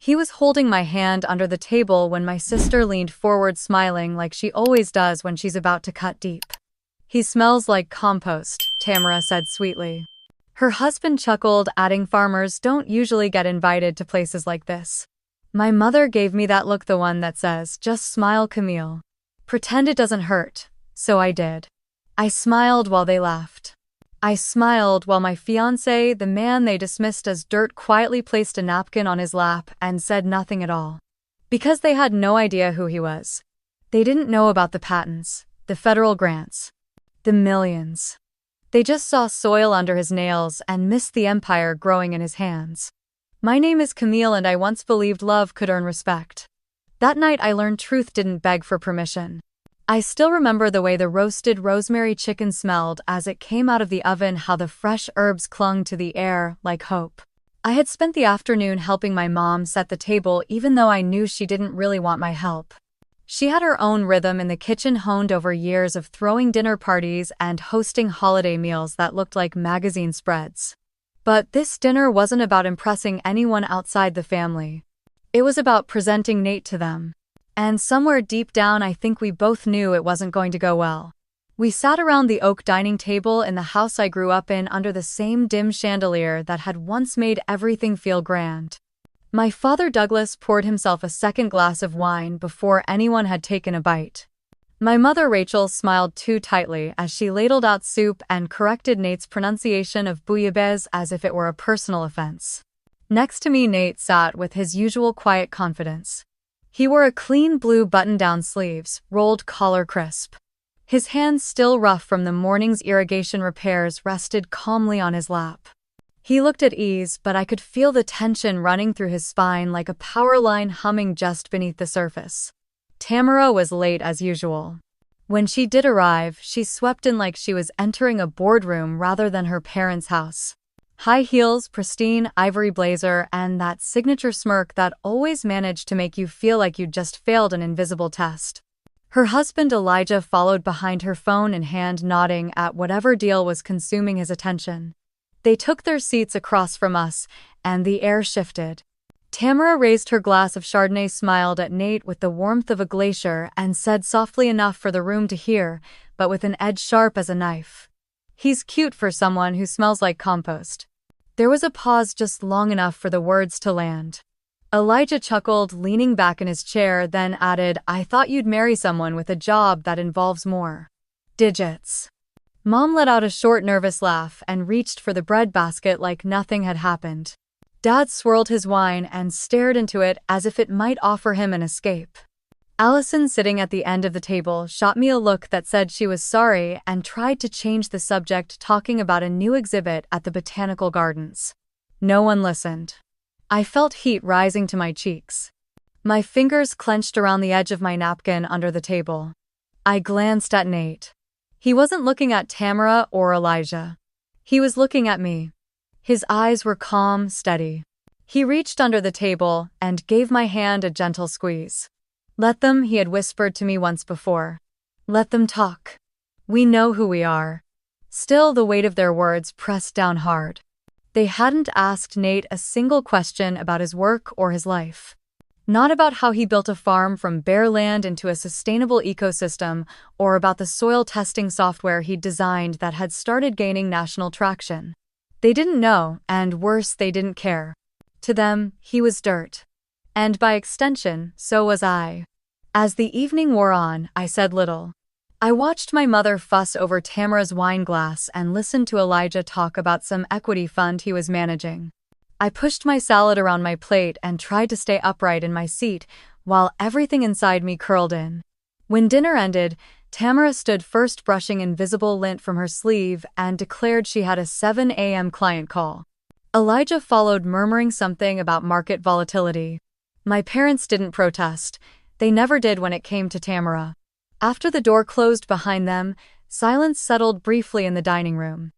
He was holding my hand under the table when my sister leaned forward smiling like she always does when she's about to cut deep. "He smells like compost," Tamara said sweetly. Her husband chuckled, adding, "Farmers don't usually get invited to places like this." My mother gave me that look, the one that says, "Just smile, Camille. Pretend it doesn't hurt." So I did. I smiled while they laughed. I smiled while my fiancé, the man they dismissed as dirt, quietly placed a napkin on his lap and said nothing at all. Because they had no idea who he was. They didn't know about the patents, the federal grants, the millions. They just saw soil under his nails and missed the empire growing in his hands. My name is Camille, and I once believed love could earn respect. That night I learned truth didn't beg for permission. I still remember the way the roasted rosemary chicken smelled as it came out of the oven, how the fresh herbs clung to the air like hope. I had spent the afternoon helping my mom set the table, even though I knew she didn't really want my help. She had her own rhythm in the kitchen, honed over years of throwing dinner parties and hosting holiday meals that looked like magazine spreads. But this dinner wasn't about impressing anyone outside the family. It was about presenting Nate to them. And somewhere deep down, I think we both knew it wasn't going to go well. We sat around the oak dining table in the house I grew up in, under the same dim chandelier that had once made everything feel grand. My father Douglas poured himself a second glass of wine before anyone had taken a bite. My mother Rachel smiled too tightly as she ladled out soup and corrected Nate's pronunciation of bouillabaisse as if it were a personal offense. Next to me, Nate sat with his usual quiet confidence. He wore a clean blue button-down sleeves, rolled collar crisp. His hands, still rough from the morning's irrigation repairs, rested calmly on his lap. He looked at ease, but I could feel the tension running through his spine like a power line humming just beneath the surface. Tamara was late as usual. When she did arrive, she swept in like she was entering a boardroom rather than her parents' house. High heels, pristine ivory blazer, and that signature smirk that always managed to make you feel like you'd just failed an invisible test. Her husband Elijah followed behind her, phone in hand, nodding at whatever deal was consuming his attention. They took their seats across from us, and the air shifted. Tamara raised her glass of Chardonnay, smiled at Nate with the warmth of a glacier, and said softly enough for the room to hear, but with an edge sharp as a knife, "He's cute for someone who smells like compost." There was a pause, just long enough for the words to land. Elijah chuckled, leaning back in his chair, then added, "I thought you'd marry someone with a job that involves more digits." Mom let out a short, nervous laugh and reached for the bread basket like nothing had happened. Dad swirled his wine and stared into it as if it might offer him an escape. Allison, sitting at the end of the table, shot me a look that said she was sorry and tried to change the subject, talking about a new exhibit at the botanical gardens. No one listened. I felt heat rising to my cheeks. My fingers clenched around the edge of my napkin under the table. I glanced at Nate. He wasn't looking at Tamara or Elijah. He was looking at me. His eyes were calm, steady. He reached under the table and gave my hand a gentle squeeze. "Let them," he had whispered to me once before. "Let them talk. We know who we are." Still, the weight of their words pressed down hard. They hadn't asked Nate a single question about his work or his life. Not about how he built a farm from bare land into a sustainable ecosystem, or about the soil testing software he'd designed that had started gaining national traction. They didn't know, and worse, they didn't care. To them, he was dirt. And by extension, so was I. As the evening wore on, I said little. I watched my mother fuss over Tamara's wine glass and listened to Elijah talk about some equity fund he was managing. I pushed my salad around my plate and tried to stay upright in my seat while everything inside me curled in. When dinner ended, Tamara stood first, brushing invisible lint from her sleeve, and declared she had a 7 a.m. client call. Elijah followed, murmuring something about market volatility. My parents didn't protest. They never did when it came to Tamara. After the door closed behind them, silence settled briefly in the dining room.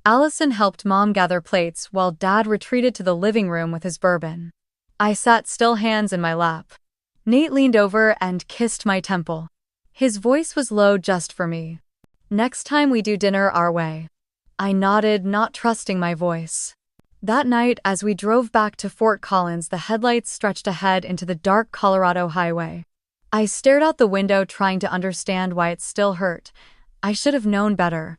Allison helped Mom gather plates while Dad retreated to the living room with his bourbon. I sat still, hands in my lap. Nate leaned over and kissed my temple. His voice was low, just for me. "Next time we do dinner our way." I nodded, not trusting my voice. That night, as we drove back to Fort Collins, the headlights stretched ahead into the dark Colorado highway. I stared out the window trying to understand why it still hurt. I should have known better.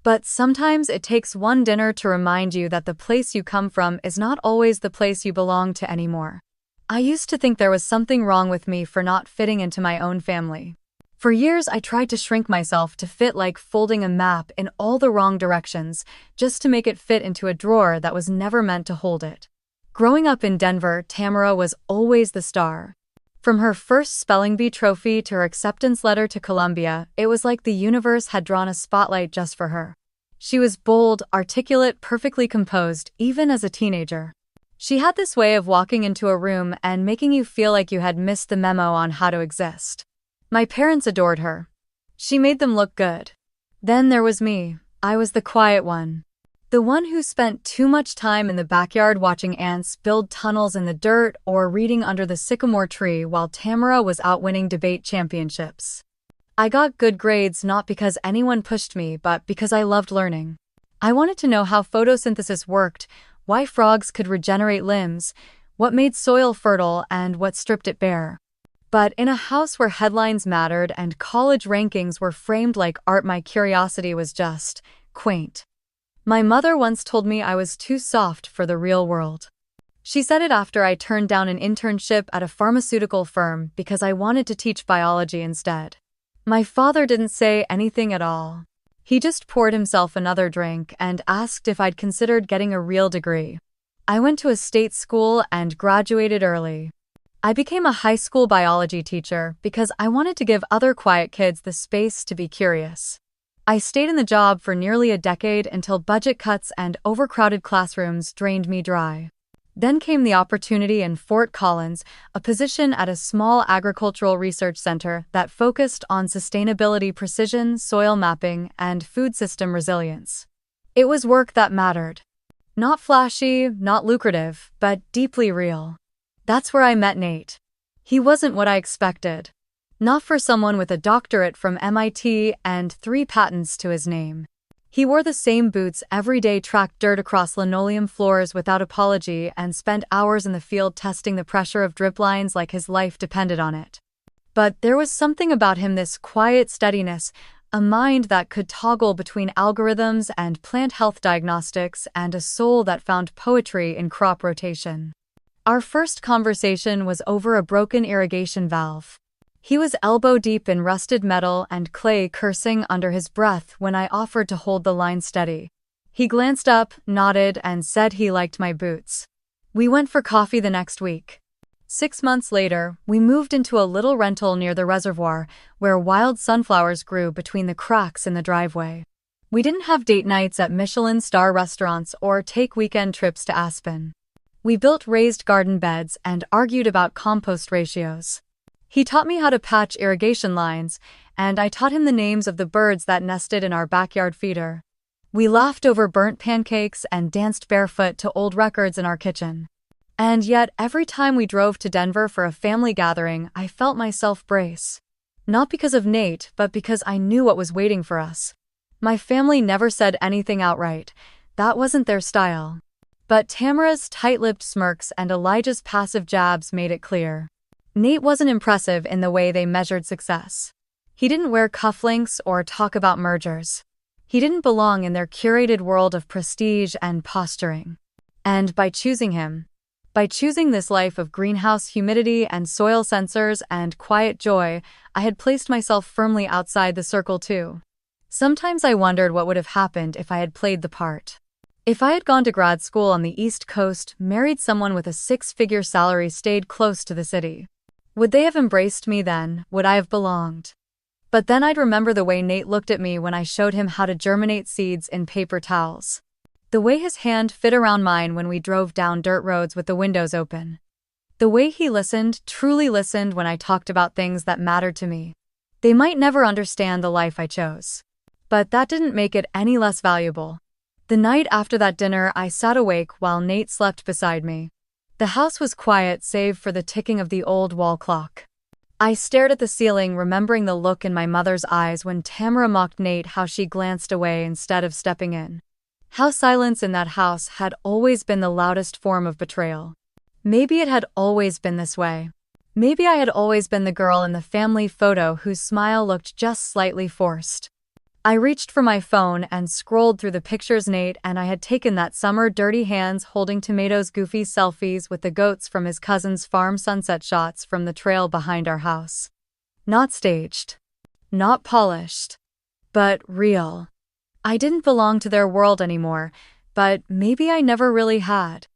But sometimes it takes one dinner to remind you that the place you come from is not always the place you belong to anymore. I used to think there was something wrong with me for not fitting into my own family. For years, I tried to shrink myself to fit like folding a map in all the wrong directions, just to make it fit into a drawer that was never meant to hold it. Growing up in Denver, Tamara was always the star. From her first spelling bee trophy to her acceptance letter to Columbia, it was like the universe had drawn a spotlight just for her. She was bold, articulate, perfectly composed, even as a teenager. She had this way of walking into a room and making you feel like you had missed the memo on how to exist. My parents adored her. She made them look good. Then there was me. I was the quiet one. The one who spent too much time in the backyard watching ants build tunnels in the dirt or reading under the sycamore tree while Tamara was out winning debate championships. I got good grades not because anyone pushed me, but because I loved learning. I wanted to know how photosynthesis worked, why frogs could regenerate limbs, what made soil fertile, and what stripped it bare. But in a house where headlines mattered and college rankings were framed like art, my curiosity was just quaint. My mother once told me I was too soft for the real world. She said it after I turned down an internship at a pharmaceutical firm because I wanted to teach biology instead. My father didn't say anything at all. He just poured himself another drink and asked if I'd considered getting a real degree. I went to a state school and graduated early. I became a high school biology teacher because I wanted to give other quiet kids the space to be curious. I stayed in the job for nearly a decade until budget cuts and overcrowded classrooms drained me dry. Then came the opportunity in Fort Collins, a position at a small agricultural research center that focused on sustainability, precision, soil mapping, and food system resilience. It was work that mattered. Not flashy, not lucrative, but deeply real. That's where I met Nate. He wasn't what I expected. Not for someone with a doctorate from MIT and 3 patents to his name. He wore the same boots every day, tracked dirt across linoleum floors without apology, and spent hours in the field testing the pressure of drip lines like his life depended on it. But there was something about him, this quiet steadiness, a mind that could toggle between algorithms and plant health diagnostics, and a soul that found poetry in crop rotation. Our first conversation was over a broken irrigation valve. He was elbow-deep in rusted metal and clay, cursing under his breath when I offered to hold the line steady. He glanced up, nodded, and said he liked my boots. We went for coffee the next week. 6 months later, we moved into a little rental near the reservoir, where wild sunflowers grew between the cracks in the driveway. We didn't have date nights at Michelin-star restaurants or take weekend trips to Aspen. We built raised garden beds and argued about compost ratios. He taught me how to patch irrigation lines, and I taught him the names of the birds that nested in our backyard feeder. We laughed over burnt pancakes and danced barefoot to old records in our kitchen. And yet, every time we drove to Denver for a family gathering, I felt myself brace. Not because of Nate, but because I knew what was waiting for us. My family never said anything outright. That wasn't their style. But Tamara's tight-lipped smirks and Elijah's passive jabs made it clear. Nate wasn't impressive in the way they measured success. He didn't wear cufflinks or talk about mergers. He didn't belong in their curated world of prestige and posturing. And by choosing this life of greenhouse humidity and soil sensors and quiet joy, I had placed myself firmly outside the circle too. Sometimes I wondered what would have happened if I had played the part. If I had gone to grad school on the East Coast, married someone with a 6-figure salary, stayed close to the city. Would they have embraced me then? Would I have belonged? But then I'd remember the way Nate looked at me when I showed him how to germinate seeds in paper towels. The way his hand fit around mine when we drove down dirt roads with the windows open. The way he listened, truly listened, when I talked about things that mattered to me. They might never understand the life I chose. But that didn't make it any less valuable. The night after that dinner, I sat awake while Nate slept beside me. The house was quiet save for the ticking of the old wall clock. I stared at the ceiling, remembering the look in my mother's eyes when Tamara mocked Nate, how she glanced away instead of stepping in. How silence in that house had always been the loudest form of betrayal. Maybe it had always been this way. Maybe I had always been the girl in the family photo whose smile looked just slightly forced. I reached for my phone and scrolled through the pictures Nate and I had taken that summer, dirty hands holding tomatoes, goofy selfies with the goats from his cousin's farm, sunset shots from the trail behind our house. Not staged. Not polished. But real. I didn't belong to their world anymore, but maybe I never really had.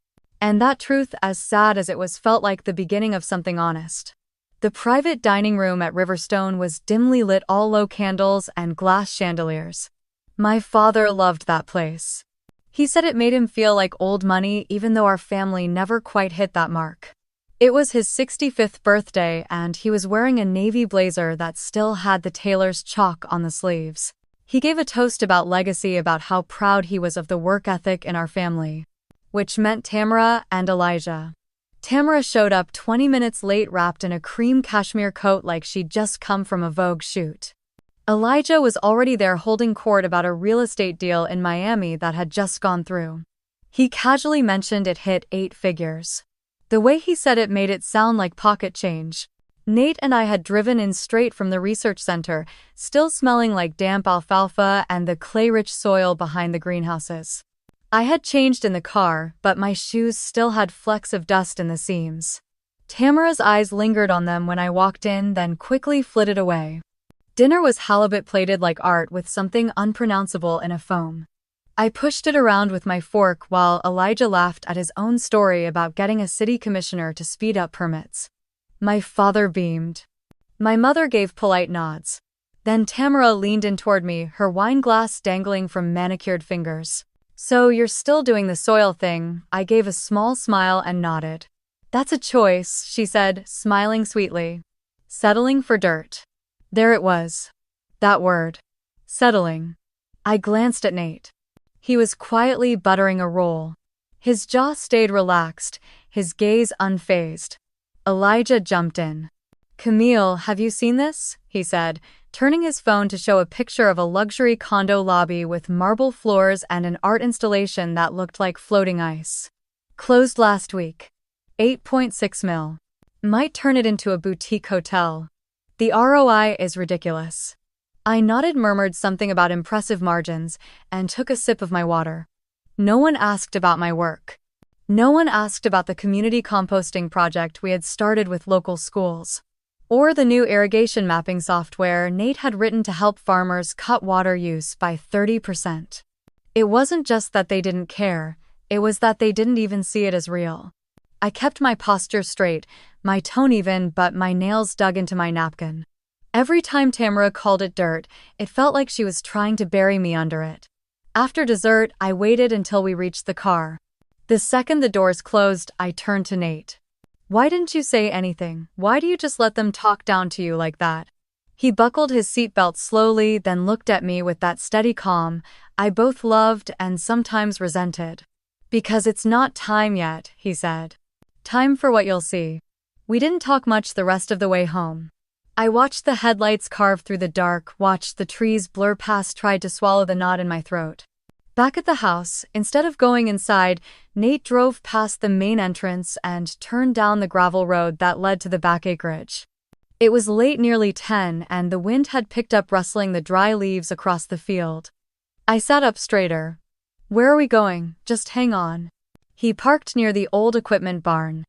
And that truth, as sad as it was, felt like the beginning of something honest. The private dining room at Riverstone was dimly lit, all low candles and glass chandeliers. My father loved that place. He said it made him feel like old money, even though our family never quite hit that mark. It was his 65th birthday and he was wearing a navy blazer that still had the tailor's chalk on the sleeves. He gave a toast about legacy, about how proud he was of the work ethic in our family. Which meant Tamara and Elijah. Tamara showed up 20 minutes late, wrapped in a cream cashmere coat like she'd just come from a Vogue shoot. Elijah was already there holding court about a real estate deal in Miami that had just gone through. He casually mentioned it hit 8 figures. The way he said it made it sound like pocket change. Nate and I had driven in straight from the research center, still smelling like damp alfalfa and the clay-rich soil behind the greenhouses. I had changed in the car, but my shoes still had flecks of dust in the seams. Tamara's eyes lingered on them when I walked in, then quickly flitted away. Dinner was halibut plated like art with something unpronounceable in a foam. I pushed it around with my fork while Elijah laughed at his own story about getting a city commissioner to speed up permits. My father beamed. My mother gave polite nods. Then Tamara leaned in toward me, her wine glass dangling from manicured fingers. So you're still doing the soil thing? I gave a small smile and nodded. That's a choice, she said, smiling sweetly. Settling for dirt. There it was. That word. Settling. I glanced at Nate. He was quietly buttering a roll. His jaw stayed relaxed, his gaze unfazed. Elijah jumped in. Camille, have you seen this? He said, turning his phone to show a picture of a luxury condo lobby with marble floors and an art installation that looked like floating ice. Closed last week. 8.6 mil. Might turn it into a boutique hotel. The ROI is ridiculous. I nodded, murmured something about impressive margins, and took a sip of my water. No one asked about my work. No one asked about the community composting project we had started with local schools. Or the new irrigation mapping software Nate had written to help farmers cut water use by 30%. It wasn't just that they didn't care, it was that they didn't even see it as real. I kept my posture straight, my tone even, but my nails dug into my napkin. Every time Tamara called it dirt, it felt like she was trying to bury me under it. After dessert, I waited until we reached the car. The second the doors closed, I turned to Nate. Why didn't you say anything? Why do you just let them talk down to you like that? He buckled his seatbelt slowly, then looked at me with that steady calm I both loved and sometimes resented. Because it's not time yet, he said. Time for what you'll see. We didn't talk much the rest of the way home. I watched the headlights carve through the dark, watched the trees blur past, tried to swallow the knot in my throat. Back at the house, instead of going inside, Nate drove past the main entrance and turned down the gravel road that led to the back acreage. It was late, nearly 10, and the wind had picked up, rustling the dry leaves across the field. I sat up straighter. Where are we going? Just hang on. He parked near the old equipment barn.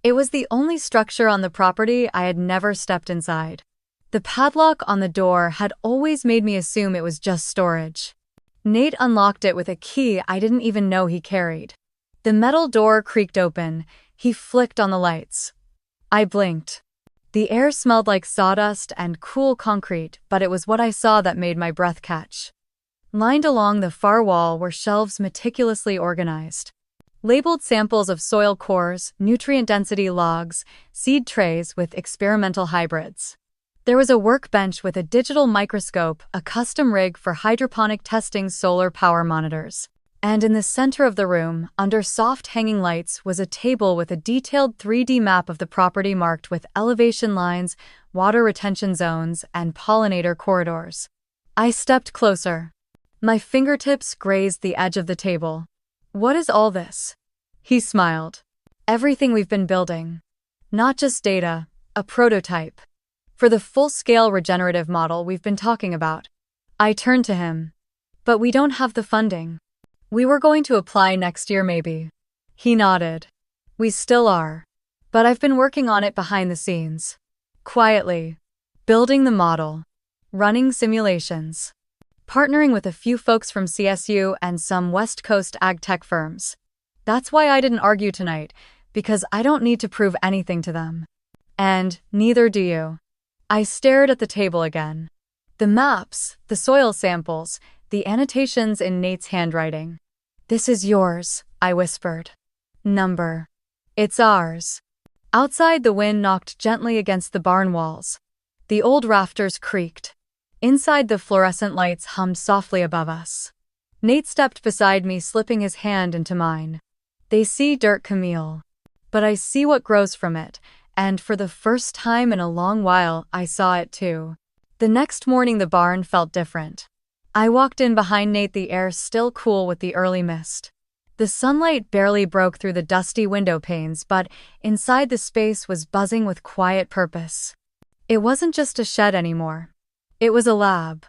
It was the only structure on the property I had never stepped inside. The padlock on the door had always made me assume it was just storage. Nate unlocked it with a key I didn't even know he carried. The metal door creaked open. He flicked on the lights. I blinked. The air smelled like sawdust and cool concrete, but it was what I saw that made my breath catch. Lined along the far wall were shelves meticulously organized. Labeled samples of soil cores, nutrient density logs, seed trays with experimental hybrids. There was a workbench with a digital microscope, a custom rig for hydroponic testing, solar power monitors. And in the center of the room, under soft hanging lights, was a table with a detailed 3D map of the property marked with elevation lines, water retention zones, and pollinator corridors. I stepped closer. My fingertips grazed the edge of the table. What is all this? He smiled. Everything we've been building. Not just data, a prototype. For the full-scale regenerative model we've been talking about. I turned to him. But we don't have the funding. We were going to apply next year maybe. He nodded. We still are. But I've been working on it behind the scenes. Quietly. Building the model. Running simulations. Partnering with a few folks from CSU and some West Coast ag tech firms. That's why I didn't argue tonight, because I don't need to prove anything to them. And neither do you. I stared at the table again. The maps, the soil samples, the annotations in Nate's handwriting. This is yours, I whispered. Number. It's ours. Outside, the wind knocked gently against the barn walls. The old rafters creaked. Inside, the fluorescent lights hummed softly above us. Nate stepped beside me, slipping his hand into mine. They see dirt, Camille. But I see what grows from it, and for the first time in a long while, I saw it too. The next morning, the barn felt different. I walked in behind Nate, the air still cool with the early mist. The sunlight barely broke through the dusty window panes, but inside the space was buzzing with quiet purpose. It wasn't just a shed anymore. It was a lab.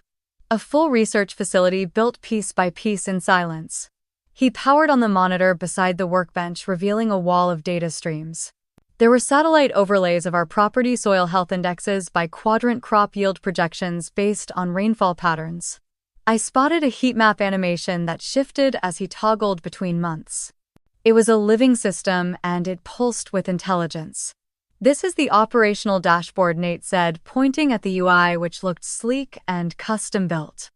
A full research facility built piece by piece in silence. He powered on the monitor beside the workbench, revealing a wall of data streams. There were satellite overlays of our property soil health indexes by quadrant crop yield projections based on rainfall patterns. I spotted a heat map animation that shifted as he toggled between months. It was a living system and it pulsed with intelligence. This is the operational dashboard, Nate said, pointing at the UI, which looked sleek and custom-built.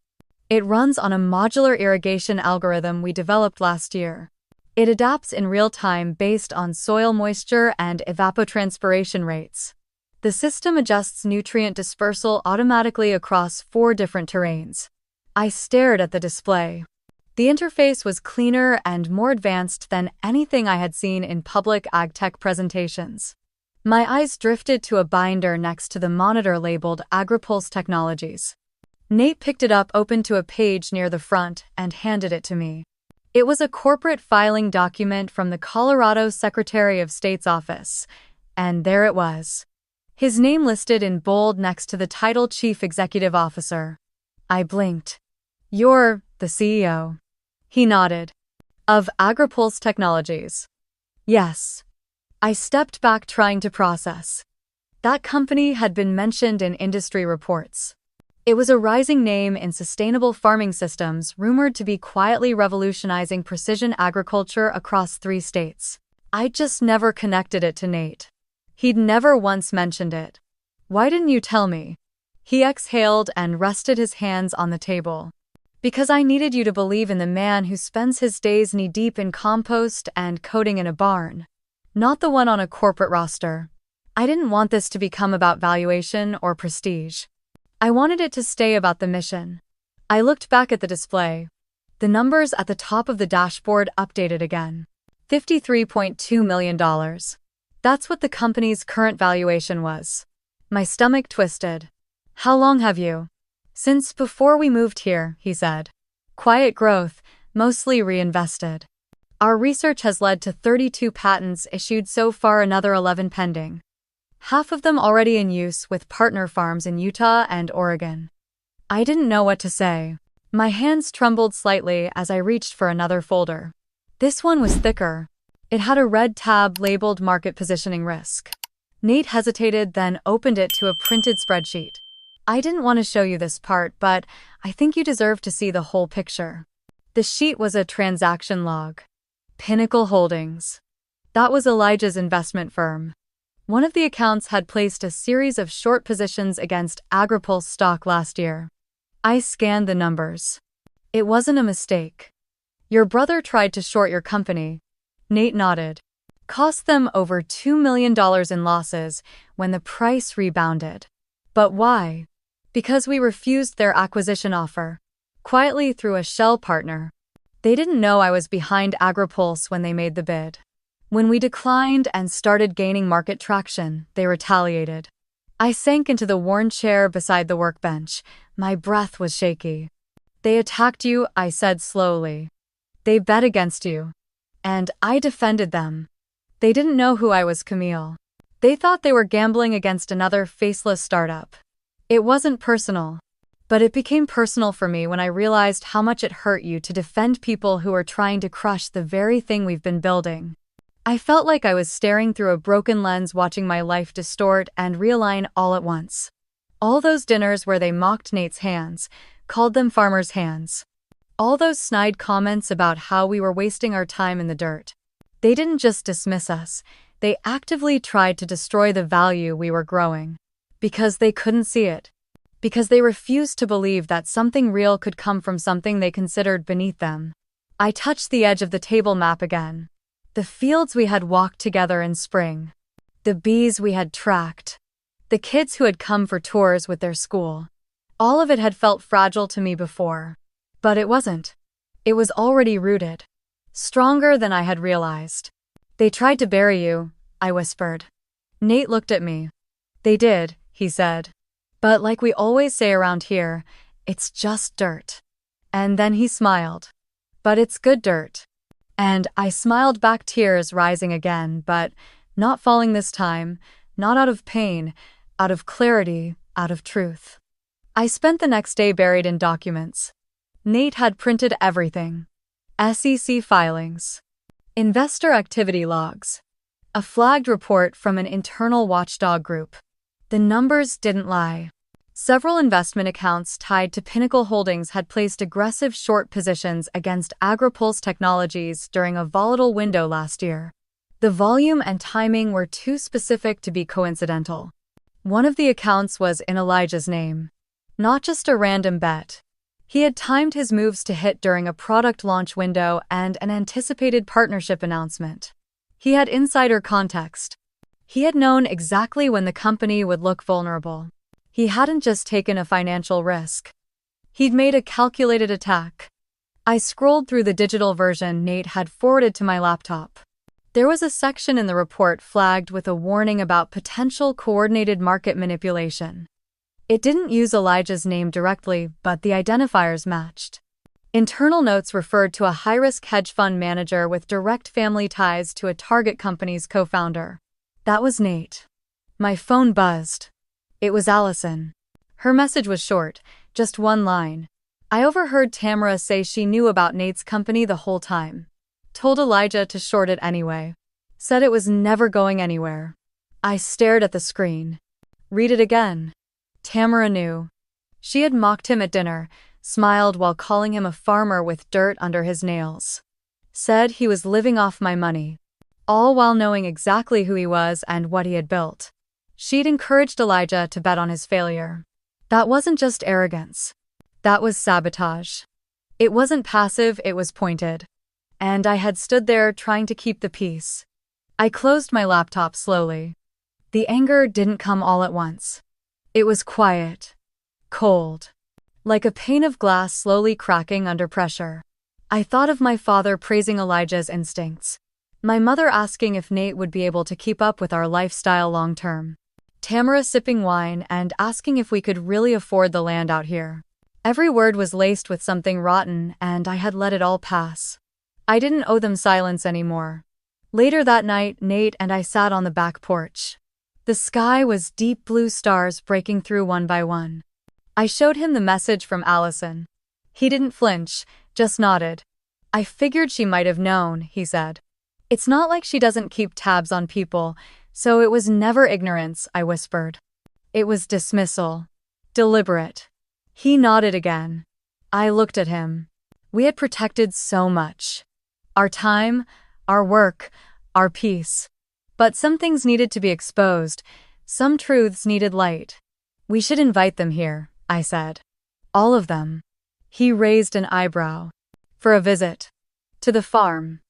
It runs on a modular irrigation algorithm we developed last year. It adapts in real time based on soil moisture and evapotranspiration rates. The system adjusts nutrient dispersal automatically across 4 different terrains. I stared at the display. The interface was cleaner and more advanced than anything I had seen in public ag tech presentations. My eyes drifted to a binder next to the monitor labeled AgriPulse Technologies. Nate picked it up, opened to a page near the front, and handed it to me. It was a corporate filing document from the Colorado Secretary of State's office, and there it was. His name listed in bold next to the title Chief Executive Officer. I blinked. You're the CEO. He nodded. Of AgriPulse Technologies. Yes. I stepped back, trying to process. That company had been mentioned in industry reports. It was a rising name in sustainable farming systems, rumored to be quietly revolutionizing precision agriculture across 3 states. I'd just never connected it to Nate. He'd never once mentioned it. Why didn't you tell me? He exhaled and rested his hands on the table. Because I needed you to believe in the man who spends his days knee-deep in compost and coding in a barn. Not the one on a corporate roster. I didn't want this to become about valuation or prestige. I wanted it to stay about the mission. I looked back at the display. The numbers at the top of the dashboard updated again. $53.2 million. That's what the company's current valuation was. My stomach twisted. How long have you? Since before we moved here, he said. Quiet growth, mostly reinvested. Our research has led to 32 patents issued so far, another 11 pending. Half of them already in use with partner farms in Utah and Oregon. I didn't know what to say. My hands trembled slightly as I reached for another folder. This one was thicker. It had a red tab labeled Market Positioning Risk. Nate hesitated, then opened it to a printed spreadsheet. I didn't want to show you this part, but I think you deserve to see the whole picture. The sheet was a transaction log. Pinnacle Holdings. That was Elijah's investment firm. One of the accounts had placed a series of short positions against AgriPulse stock last year. I scanned the numbers. It wasn't a mistake. Your brother tried to short your company. Nate nodded. Cost them over $2 million in losses when the price rebounded. But why? Because we refused their acquisition offer. Quietly through a shell partner. They didn't know I was behind AgriPulse when they made the bid. When we declined and started gaining market traction, they retaliated. I sank into the worn chair beside the workbench. My breath was shaky. They attacked you, I said slowly. They bet against you. And I defended them. They didn't know who I was, Camille. They thought they were gambling against another faceless startup. It wasn't personal. But it became personal for me when I realized how much it hurt you to defend people who are trying to crush the very thing we've been building. I felt like I was staring through a broken lens, watching my life distort and realign all at once. All those dinners where they mocked Nate's hands, called them farmers' hands. All those snide comments about how we were wasting our time in the dirt. They didn't just dismiss us, they actively tried to destroy the value we were growing. Because they couldn't see it. Because they refused to believe that something real could come from something they considered beneath them. I touched the edge of the table map again. The fields we had walked together in spring. The bees we had tracked. The kids who had come for tours with their school. All of it had felt fragile to me before. But it wasn't. It was already rooted. Stronger than I had realized. They tried to bury you, I whispered. Nate looked at me. They did, he said. But like we always say around here, it's just dirt. And then he smiled. But it's good dirt. And I smiled back, tears rising again, but not falling this time, not out of pain, out of clarity, out of truth. I spent the next day buried in documents. Nate had printed everything. SEC filings. Investor activity logs. A flagged report from an internal watchdog group. The numbers didn't lie. Several investment accounts tied to Pinnacle Holdings had placed aggressive short positions against AgriPulse Technologies during a volatile window last year. The volume and timing were too specific to be coincidental. One of the accounts was in Elijah's name. Not just a random bet. He had timed his moves to hit during a product launch window and an anticipated partnership announcement. He had insider context. He had known exactly when the company would look vulnerable. He hadn't just taken a financial risk. He'd made a calculated attack. I scrolled through the digital version Nate had forwarded to my laptop. There was a section in the report flagged with a warning about potential coordinated market manipulation. It didn't use Elijah's name directly, but the identifiers matched. Internal notes referred to a high-risk hedge fund manager with direct family ties to a target company's co-founder. That was Nate. My phone buzzed. It was Allison. Her message was short, just one line. I overheard Tamara say she knew about Nate's company the whole time. Told Elijah to short it anyway. Said it was never going anywhere. I stared at the screen. Read it again. Tamara knew. She had mocked him at dinner, smiled while calling him a farmer with dirt under his nails. Said he was living off my money. All while knowing exactly who he was and what he had built. She'd encouraged Elijah to bet on his failure. That wasn't just arrogance. That was sabotage. It wasn't passive, it was pointed. And I had stood there trying to keep the peace. I closed my laptop slowly. The anger didn't come all at once. It was quiet. Cold. Like a pane of glass slowly cracking under pressure. I thought of my father praising Elijah's instincts. My mother asking if Nate would be able to keep up with our lifestyle long term. Tamara sipping wine and asking if we could really afford the land out here. Every word was laced with something rotten, and I had let it all pass. I didn't owe them silence anymore. Later that night, Nate and I sat on the back porch. The sky was deep blue, stars breaking through one by one. I showed him the message from Allison. He didn't flinch, just nodded. I figured she might have known, he said. It's not like she doesn't keep tabs on people, so it was never ignorance, I whispered. It was dismissal. Deliberate. He nodded again. I looked at him. We had protected so much. Our time, our work, our peace. But some things needed to be exposed. Some truths needed light. We should invite them here, I said. All of them. He raised an eyebrow. For a visit. To the farm.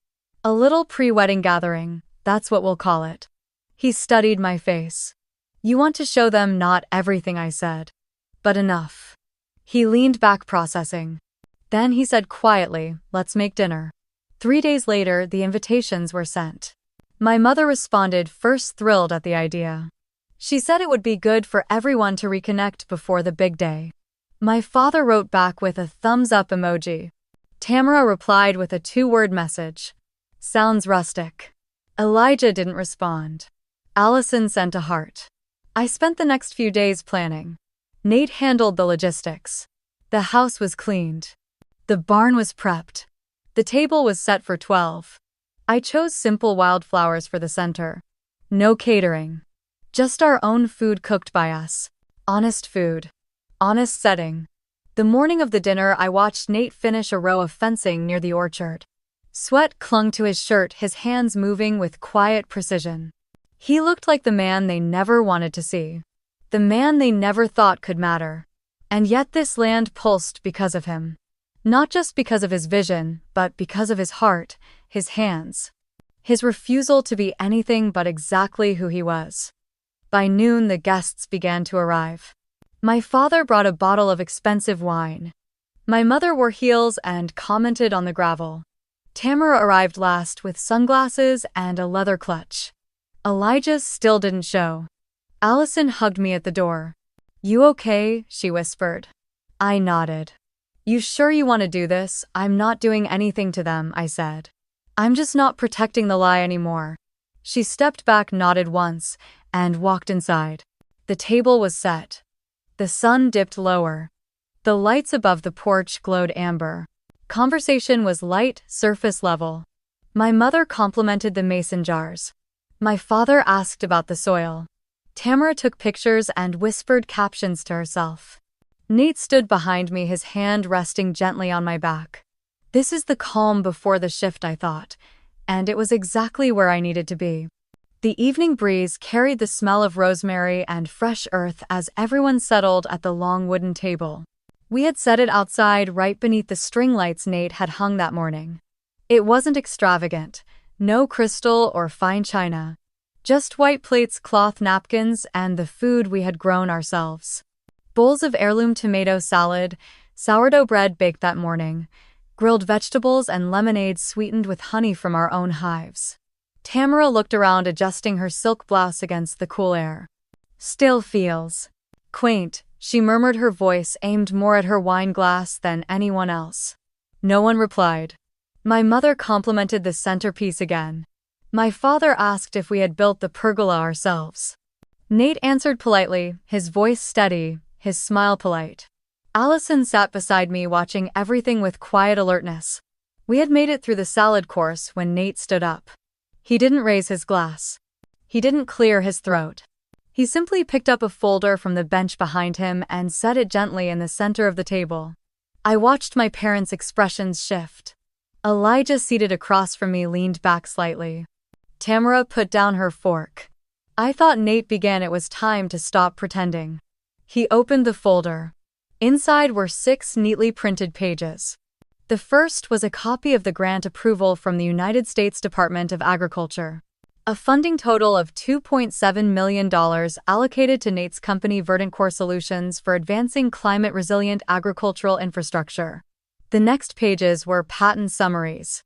A little pre-wedding gathering, that's what we'll call it. He studied my face. You want to show them not everything, I said. But enough. He leaned back, processing. Then he said quietly, let's make dinner. 3 days later, the invitations were sent. My mother responded, first thrilled at the idea. She said it would be good for everyone to reconnect before the big day. My father wrote back with a thumbs-up emoji. Tamara replied with a 2-word message. Sounds rustic. Elijah didn't respond. Allison sent a heart. I spent the next few days planning. Nate handled the logistics. The house was cleaned. The barn was prepped. The table was set for 12. I chose simple wildflowers for the center. No catering. Just our own food cooked by us. Honest food. Honest setting. The morning of the dinner, I watched Nate finish a row of fencing near the orchard. Sweat clung to his shirt, his hands moving with quiet precision. He looked like the man they never wanted to see. The man they never thought could matter. And yet this land pulsed because of him. Not just because of his vision, but because of his heart, his hands. His refusal to be anything but exactly who he was. By noon, the guests began to arrive. My father brought a bottle of expensive wine. My mother wore heels and commented on the gravel. Tamara arrived last with sunglasses and a leather clutch. Elijah still didn't show. Allison hugged me at the door. You okay? She whispered. I nodded. You sure you want to do this? I'm not doing anything to them, I said. I'm just not protecting the lie anymore. She stepped back, nodded once, and walked inside. The table was set. The sun dipped lower. The lights above the porch glowed amber. Conversation was light, surface level. My mother complimented the mason jars. My father asked about the soil. Tamara took pictures and whispered captions to herself. Nate stood behind me, his hand resting gently on my back. This is the calm before the shift, I thought, and it was exactly where I needed to be. The evening breeze carried the smell of rosemary and fresh earth as everyone settled at the long wooden table. We had set it outside right beneath the string lights Nate had hung that morning. It wasn't extravagant, no crystal or fine china. Just white plates, cloth napkins, and the food we had grown ourselves. Bowls of heirloom tomato salad, sourdough bread baked that morning, grilled vegetables, and lemonade sweetened with honey from our own hives. Tamara looked around, adjusting her silk blouse against the cool air. Still feels quaint, she murmured, her voice aimed more at her wine glass than anyone else. No one replied. My mother complimented the centerpiece again. My father asked if we had built the pergola ourselves. Nate answered politely, his voice steady, his smile polite. Allison sat beside me, watching everything with quiet alertness. We had made it through the salad course when Nate stood up. He didn't raise his glass. He didn't clear his throat. He simply picked up a folder from the bench behind him and set it gently in the center of the table. I watched my parents' expressions shift. Elijah, seated across from me, leaned back slightly. Tamara put down her fork. I thought Nate began. It was time to stop pretending. He opened the folder. Inside were 6 neatly printed pages. The first was a copy of the grant approval from the United States Department of Agriculture. A funding total of $2.7 million allocated to Nate's company Verdantcore Solutions for advancing climate-resilient agricultural infrastructure. The next pages were patent summaries,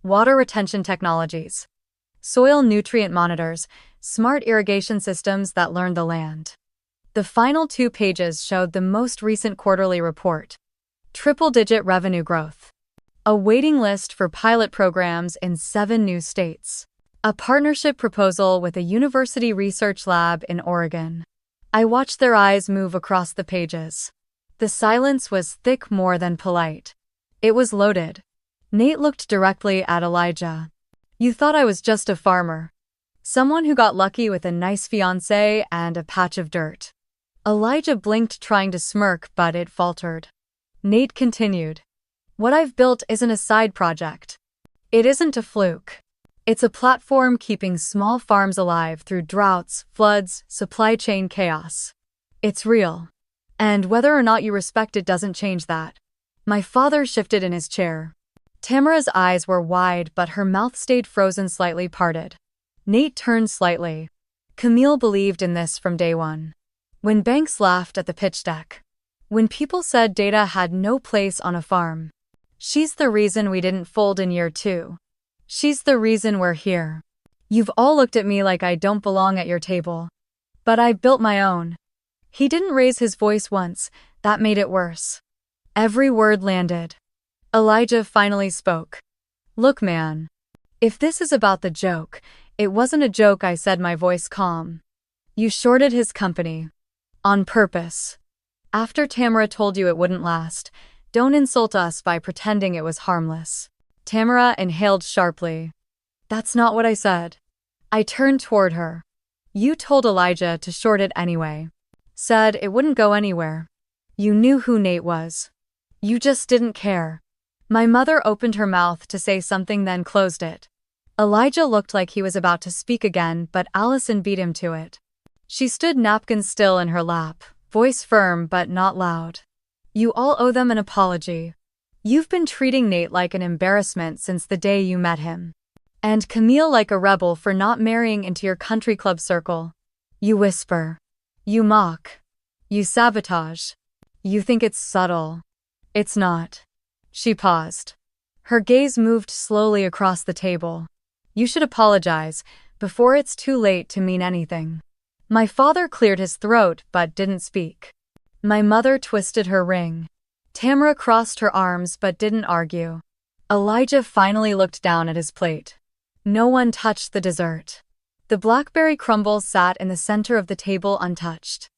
water retention technologies, soil nutrient monitors, smart irrigation systems that learn the land. The final 2 pages showed the most recent quarterly report. Triple-digit revenue growth. A waiting list for pilot programs in 7 new states. A partnership proposal with a university research lab in Oregon. I watched their eyes move across the pages. The silence was thick, more than polite. It was loaded. Nate looked directly at Elijah. You thought I was just a farmer. Someone who got lucky with a nice fiancé and a patch of dirt. Elijah blinked, trying to smirk, but it faltered. Nate continued. What I've built isn't a side project. It isn't a fluke. It's a platform keeping small farms alive through droughts, floods, supply chain chaos. It's real. And whether or not you respect it doesn't change that. My father shifted in his chair. Tamara's eyes were wide, but her mouth stayed frozen, slightly parted. Nate turned slightly. Camille believed in this from day one. When banks laughed at the pitch deck. When people said data had no place on a farm. She's the reason we didn't fold in year 2. She's the reason we're here. You've all looked at me like I don't belong at your table. But I built my own. He didn't raise his voice once, That made it worse. Every word landed. Elijah finally spoke. Look, man. If this is about the joke, it wasn't a joke, I said, my voice calm. You shorted his company. On purpose. After Tamara told you it wouldn't last, don't insult us by pretending it was harmless. Tamara inhaled sharply. That's not what I said. I turned toward her. You told Elijah to short it anyway. Said it wouldn't go anywhere. You knew who Nate was. You just didn't care. My mother opened her mouth to say something, then closed it. Elijah looked like he was about to speak again, but Allison beat him to it. She stood napkin still in her lap, voice firm but not loud. You all owe them an apology. You've been treating Nate like an embarrassment since the day you met him. And Camille like a rebel for not marrying into your country club circle. You whisper. You mock. You sabotage. You think it's subtle. It's not. She paused. Her gaze moved slowly across the table. You should apologize, before it's too late to mean anything. My father cleared his throat but didn't speak. My mother twisted her ring. Tamara crossed her arms but didn't argue. Elijah finally looked down at his plate. No one touched the dessert. The blackberry crumbles sat in the center of the table untouched.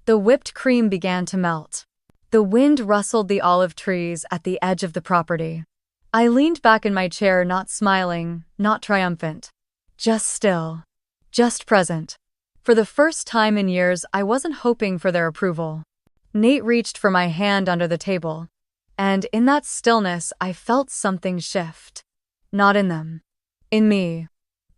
The whipped cream began to melt. The wind rustled the olive trees at the edge of the property. I leaned back in my chair, not smiling, not triumphant. Just still. Just present. For the first time in years, I wasn't hoping for their approval. Nate reached for my hand under the table. And in that stillness, I felt something shift. Not in them. In me.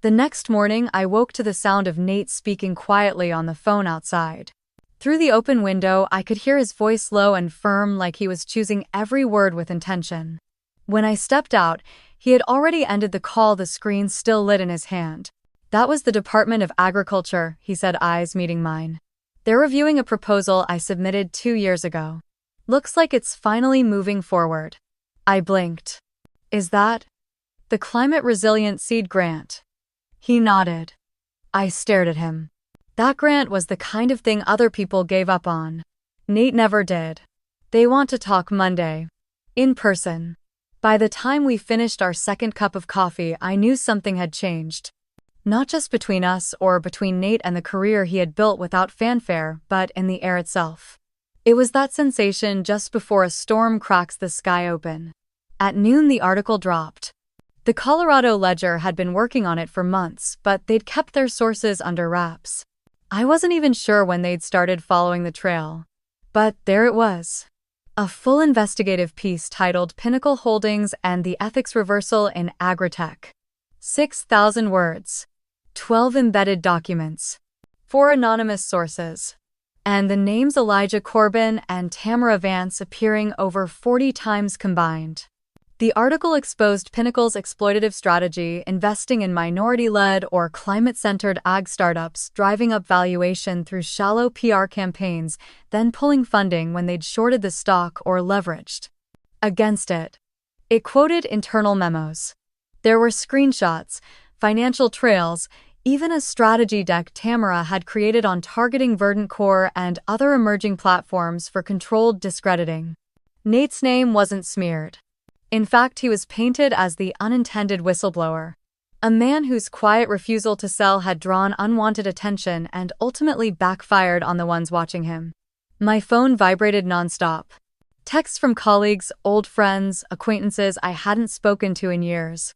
The next morning, I woke to the sound of Nate speaking quietly on the phone outside. Through the open window, I could hear his voice low and firm, like he was choosing every word with intention. When I stepped out, he had already ended the call, the screen still lit in his hand. That was the Department of Agriculture, he said, eyes meeting mine. They're reviewing a proposal I submitted 2 years ago. Looks like it's finally moving forward. I blinked. Is that the Climate Resilient Seed Grant? He nodded. I stared at him. That grant was the kind of thing other people gave up on. Nate never did. They want to talk Monday. In person. By the time we finished our second cup of coffee, I knew something had changed. Not just between us or between Nate and the career he had built without fanfare, but in the air itself. It was that sensation just before a storm cracks the sky open. At noon, the article dropped. The Colorado Ledger had been working on it for months, but they'd kept their sources under wraps. I wasn't even sure when they'd started following the trail. But there it was. A full investigative piece titled Pinnacle Holdings and the Ethics Reversal in Agritech. 6,000 words. 12 embedded documents. 4 anonymous sources. And the names Elijah Corbin and Tamara Vance appearing over 40 times combined. The article exposed Pinnacle's exploitative strategy, investing in minority-led or climate-centered ag startups, driving up valuation through shallow PR campaigns, then pulling funding when they'd shorted the stock or leveraged against it. It quoted internal memos. There were screenshots, financial trails, even a strategy deck Tamara had created on targeting Verdant Core and other emerging platforms for controlled discrediting. Nate's name wasn't smeared. In fact, he was painted as the unintended whistleblower, a man whose quiet refusal to sell had drawn unwanted attention and ultimately backfired on the ones watching him. My phone vibrated nonstop. Texts from colleagues, old friends, acquaintances I hadn't spoken to in years.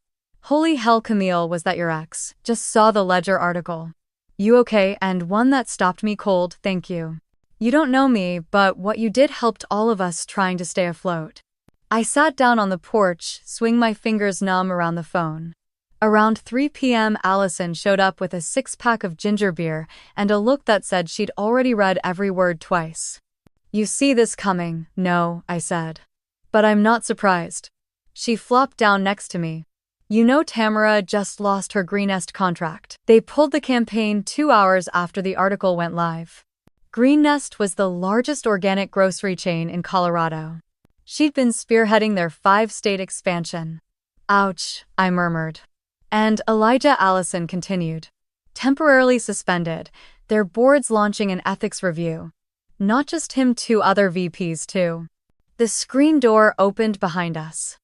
Holy hell, Camille, was that your ex? Just saw the Ledger article. You okay? And one that stopped me cold, thank you. You don't know me, but what you did helped all of us trying to stay afloat. I sat down on the porch, swing my fingers numb around the phone. Around 3 p.m. Allison showed up with a 6-pack of ginger beer and a look that said she'd already read every word twice. You see this coming, no, I said. But I'm not surprised. She flopped down next to me. You know Tamara just lost her Greenest contract. They pulled the campaign 2 hours after the article went live. Greenest was the largest organic grocery chain in Colorado. She'd been spearheading their 5-state expansion. Ouch, I murmured. And Elijah, Allison continued. Temporarily suspended, their board's launching an ethics review. Not just him, 2 other VPs too. The screen door opened behind us.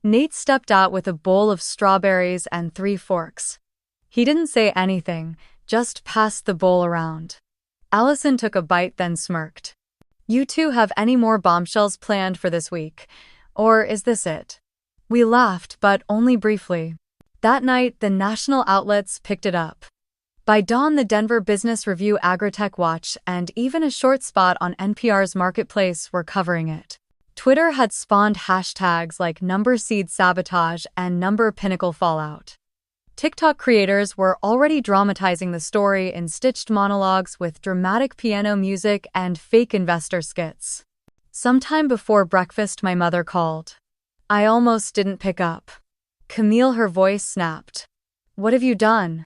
Nate stepped out with a bowl of strawberries and 3 forks. He didn't say anything, just passed the bowl around. Allison took a bite then smirked. You two have any more bombshells planned for this week? Or is this it? We laughed, but only briefly. That night, the national outlets picked it up. By dawn, the Denver Business Review, Agritech Watch, and even a short spot on NPR's Marketplace were covering it. Twitter had spawned hashtags like #seed sabotage and #pinnacle fallout. TikTok creators were already dramatizing the story in stitched monologues with dramatic piano music and fake investor skits. Sometime before breakfast, my mother called. I almost didn't pick up. Camille, her voice snapped. What have you done?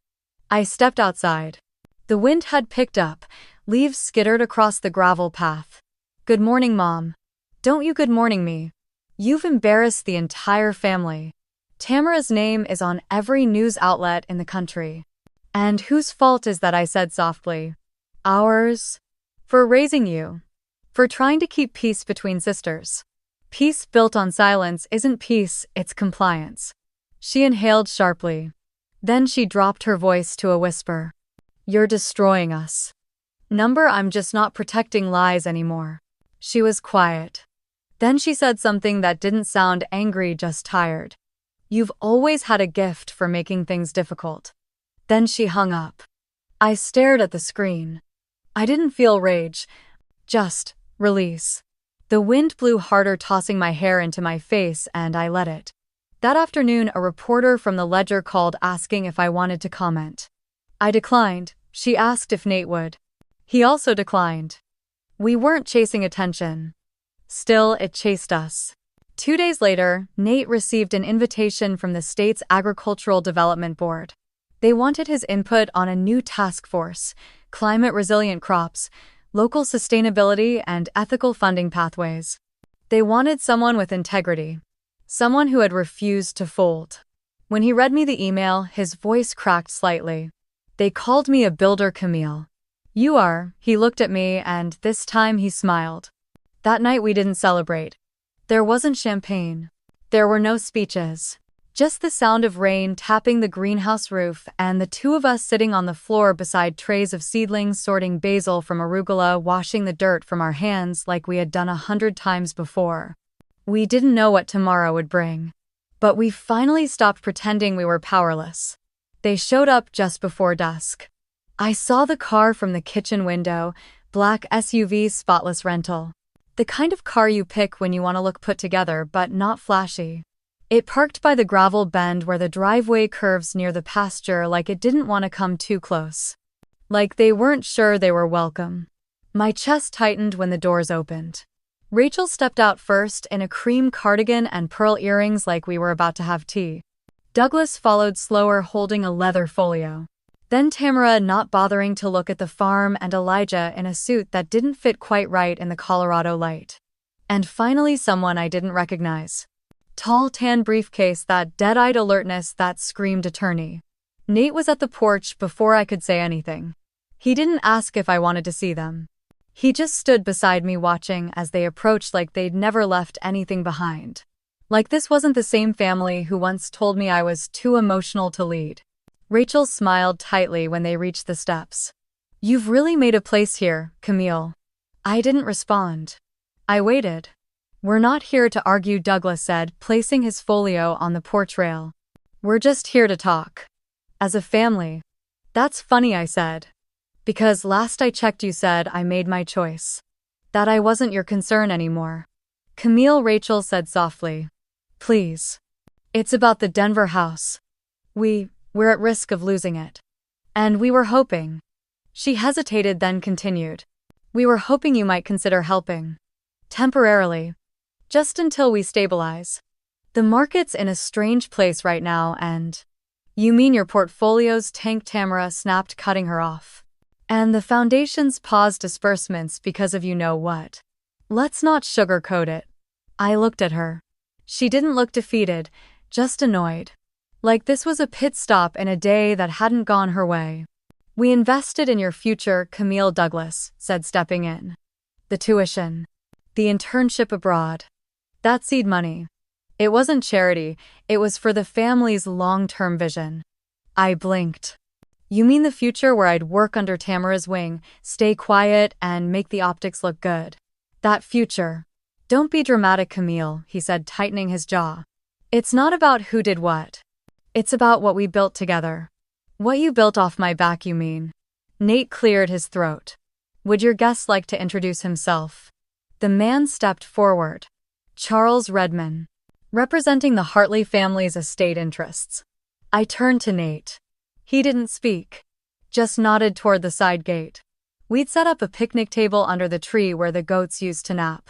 I stepped outside. The wind had picked up, leaves skittered across the gravel path. Good morning, Mom. Don't you good morning me. You've embarrassed the entire family. Tamara's name is on every news outlet in the country. And whose fault is that? I said softly. Ours. For raising you. For trying to keep peace between sisters. Peace built on silence isn't peace, it's compliance. She inhaled sharply. Then she dropped her voice to a whisper. You're destroying us. I'm just not protecting lies anymore. She was quiet. Then she said something that didn't sound angry, just tired. You've always had a gift for making things difficult. Then she hung up. I stared at the screen. I didn't feel rage, just release. The wind blew harder, tossing my hair into my face, and I let it. That afternoon, a reporter from the Ledger called asking if I wanted to comment. I declined. She asked if Nate would. He also declined. We weren't chasing attention. Still, it chased us. 2 days later, Nate received an invitation from the state's Agricultural Development Board. They wanted his input on a new task force, climate-resilient crops, local sustainability, and ethical funding pathways. They wanted someone with integrity. Someone who had refused to fold. When he read me the email, his voice cracked slightly. They called me a builder, Camille. You are. He looked at me, and this time he smiled. That night we didn't celebrate. There wasn't champagne. There were no speeches. Just the sound of rain tapping the greenhouse roof and the 2 of us sitting on the floor beside trays of seedlings, sorting basil from arugula, washing the dirt from our hands like we had done 100 times before. We didn't know what tomorrow would bring. But we finally stopped pretending we were powerless. They showed up just before dusk. I saw the car from the kitchen window, black SUV, spotless rental. The kind of car you pick when you want to look put together but not flashy. It parked by the gravel bend where the driveway curves near the pasture, like it didn't want to come too close. Like they weren't sure they were welcome. My chest tightened when the doors opened. Rachel stepped out first in a cream cardigan and pearl earrings like we were about to have tea. Douglas followed slower, holding a leather folio. Then Tamara, not bothering to look at the farm, and Elijah in a suit that didn't fit quite right in the Colorado light. And finally someone I didn't recognize. Tall tan briefcase, that dead-eyed alertness that screamed attorney. Nate was at the porch before I could say anything. He didn't ask if I wanted to see them. He just stood beside me watching as they approached like they'd never left anything behind. Like this wasn't the same family who once told me I was too emotional to lead. Rachel smiled tightly when they reached the steps. You've really made a place here, Camille. I didn't respond. I waited. We're not here to argue, Douglas said, placing his folio on the porch rail. We're just here to talk. As a family. That's funny, I said. Because last I checked you said I made my choice. That I wasn't your concern anymore. Camille, Rachel said softly. Please. It's about the Denver house. We're at risk of losing it. And we were hoping. She hesitated, then continued. We were hoping you might consider helping. Temporarily. Just until we stabilize. The market's in a strange place right now and… You mean your portfolio's tank? Tamara snapped, cutting her off. And the foundation's paused disbursements because of you know what. Let's not sugarcoat it. I looked at her. She didn't look defeated, just annoyed. Like this was a pit stop in a day that hadn't gone her way. We invested in your future, Camille, Douglas said, stepping in. The tuition. The internship abroad. That seed money. It wasn't charity, it was for the family's long-term vision. I blinked. You mean the future where I'd work under Tamara's wing, stay quiet, and make the optics look good? That future. Don't be dramatic, Camille, he said, tightening his jaw. It's not about who did what. It's about what we built together. What you built off my back, you mean? Nate cleared his throat. Would your guest like to introduce himself? The man stepped forward. Charles Redman, representing the Hartley family's estate interests. I turned to Nate. He didn't speak, just nodded toward the side gate. We'd set up a picnic table under the tree where the goats used to nap.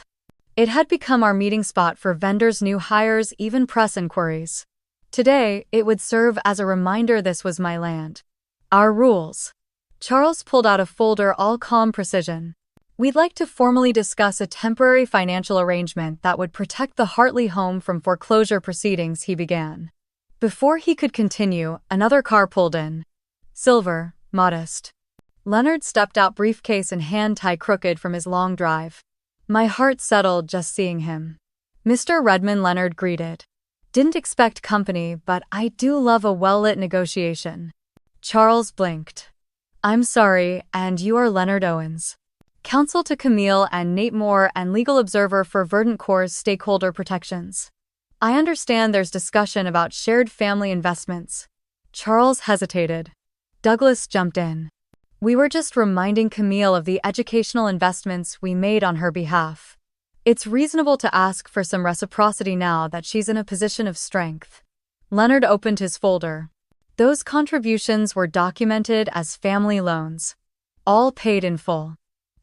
It had become our meeting spot for vendors, new hires, even press inquiries. Today, it would serve as a reminder this was my land. Our rules. Charles pulled out a folder, all calm precision. We'd like to formally discuss a temporary financial arrangement that would protect the Hartley home from foreclosure proceedings, he began. Before he could continue, another car pulled in. Silver, modest. Leonard stepped out, briefcase in hand, tie crooked from his long drive. My heart settled just seeing him. Mr. Redman, Leonard greeted. Didn't expect company, but I do love a well-lit negotiation. Charles blinked. I'm sorry, and you are Leonard Owens, counsel to Camille and Nate Moore and legal observer for Verdant Corps stakeholder protections. I understand there's discussion about shared family investments. Charles hesitated. Douglas jumped in. We were just reminding Camille of the educational investments we made on her behalf. It's reasonable to ask for some reciprocity now that she's in a position of strength. Leonard opened his folder. Those contributions were documented as family loans. All paid in full.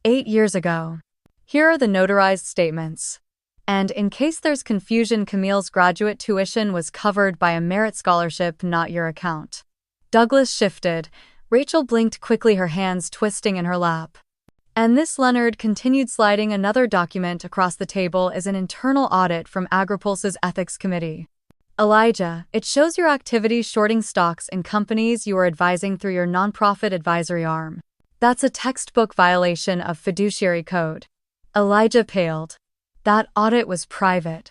8 years ago. Here are the notarized statements. And in case there's confusion, Camille's graduate tuition was covered by a merit scholarship, not your account. Douglas shifted. Rachel blinked quickly, her hands twisting in her lap. And this, Leonard continued, sliding another document across the table, is an internal audit from AgriPulse's ethics committee. Elijah, it shows your activities shorting stocks in companies you are advising through your nonprofit advisory arm. That's a textbook violation of fiduciary code. Elijah paled. That audit was private.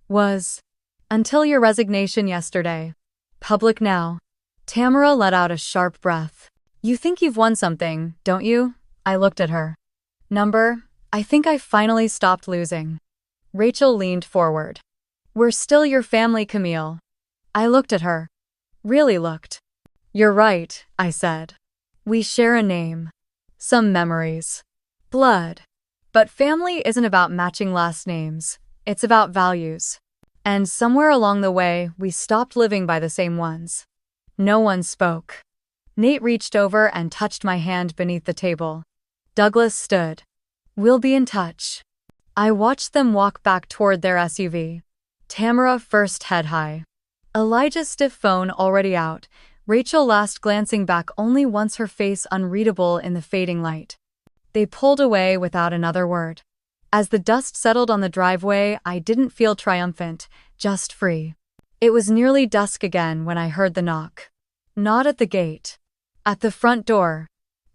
Was. Until your resignation yesterday. Public now. Tamara let out a sharp breath. You think you've won something, don't you? I looked at her. I think I finally stopped losing. Rachel leaned forward. We're still your family, Camille. I looked at her. Really looked. You're right, I said. We share a name. Some memories. Blood. But family isn't about matching last names. It's about values. And somewhere along the way, we stopped living by the same ones. No one spoke. Nate reached over and touched my hand beneath the table. Douglas stood. We'll be in touch. I watched them walk back toward their SUV. Tamara first, head high. Elijah's stiff phone already out. Rachel last glancing back only once, her face unreadable in the fading light. They pulled away without another word. As the dust settled on the driveway, I didn't feel triumphant, just free. It was nearly dusk again when I heard the knock. Not at the gate. At the front door.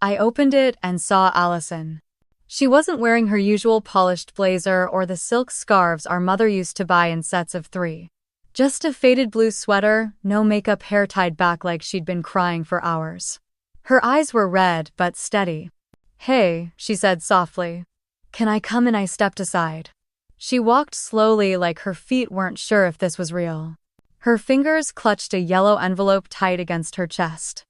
I opened it and saw Allison. She wasn't wearing her usual polished blazer or the silk scarves our mother used to buy in sets of 3. Just a faded blue sweater, no makeup, hair tied back like she'd been crying for hours. Her eyes were red but steady. Hey, she said softly. Can I come in? I stepped aside. She walked slowly, like her feet weren't sure if this was real. Her fingers clutched a yellow envelope tight against her chest.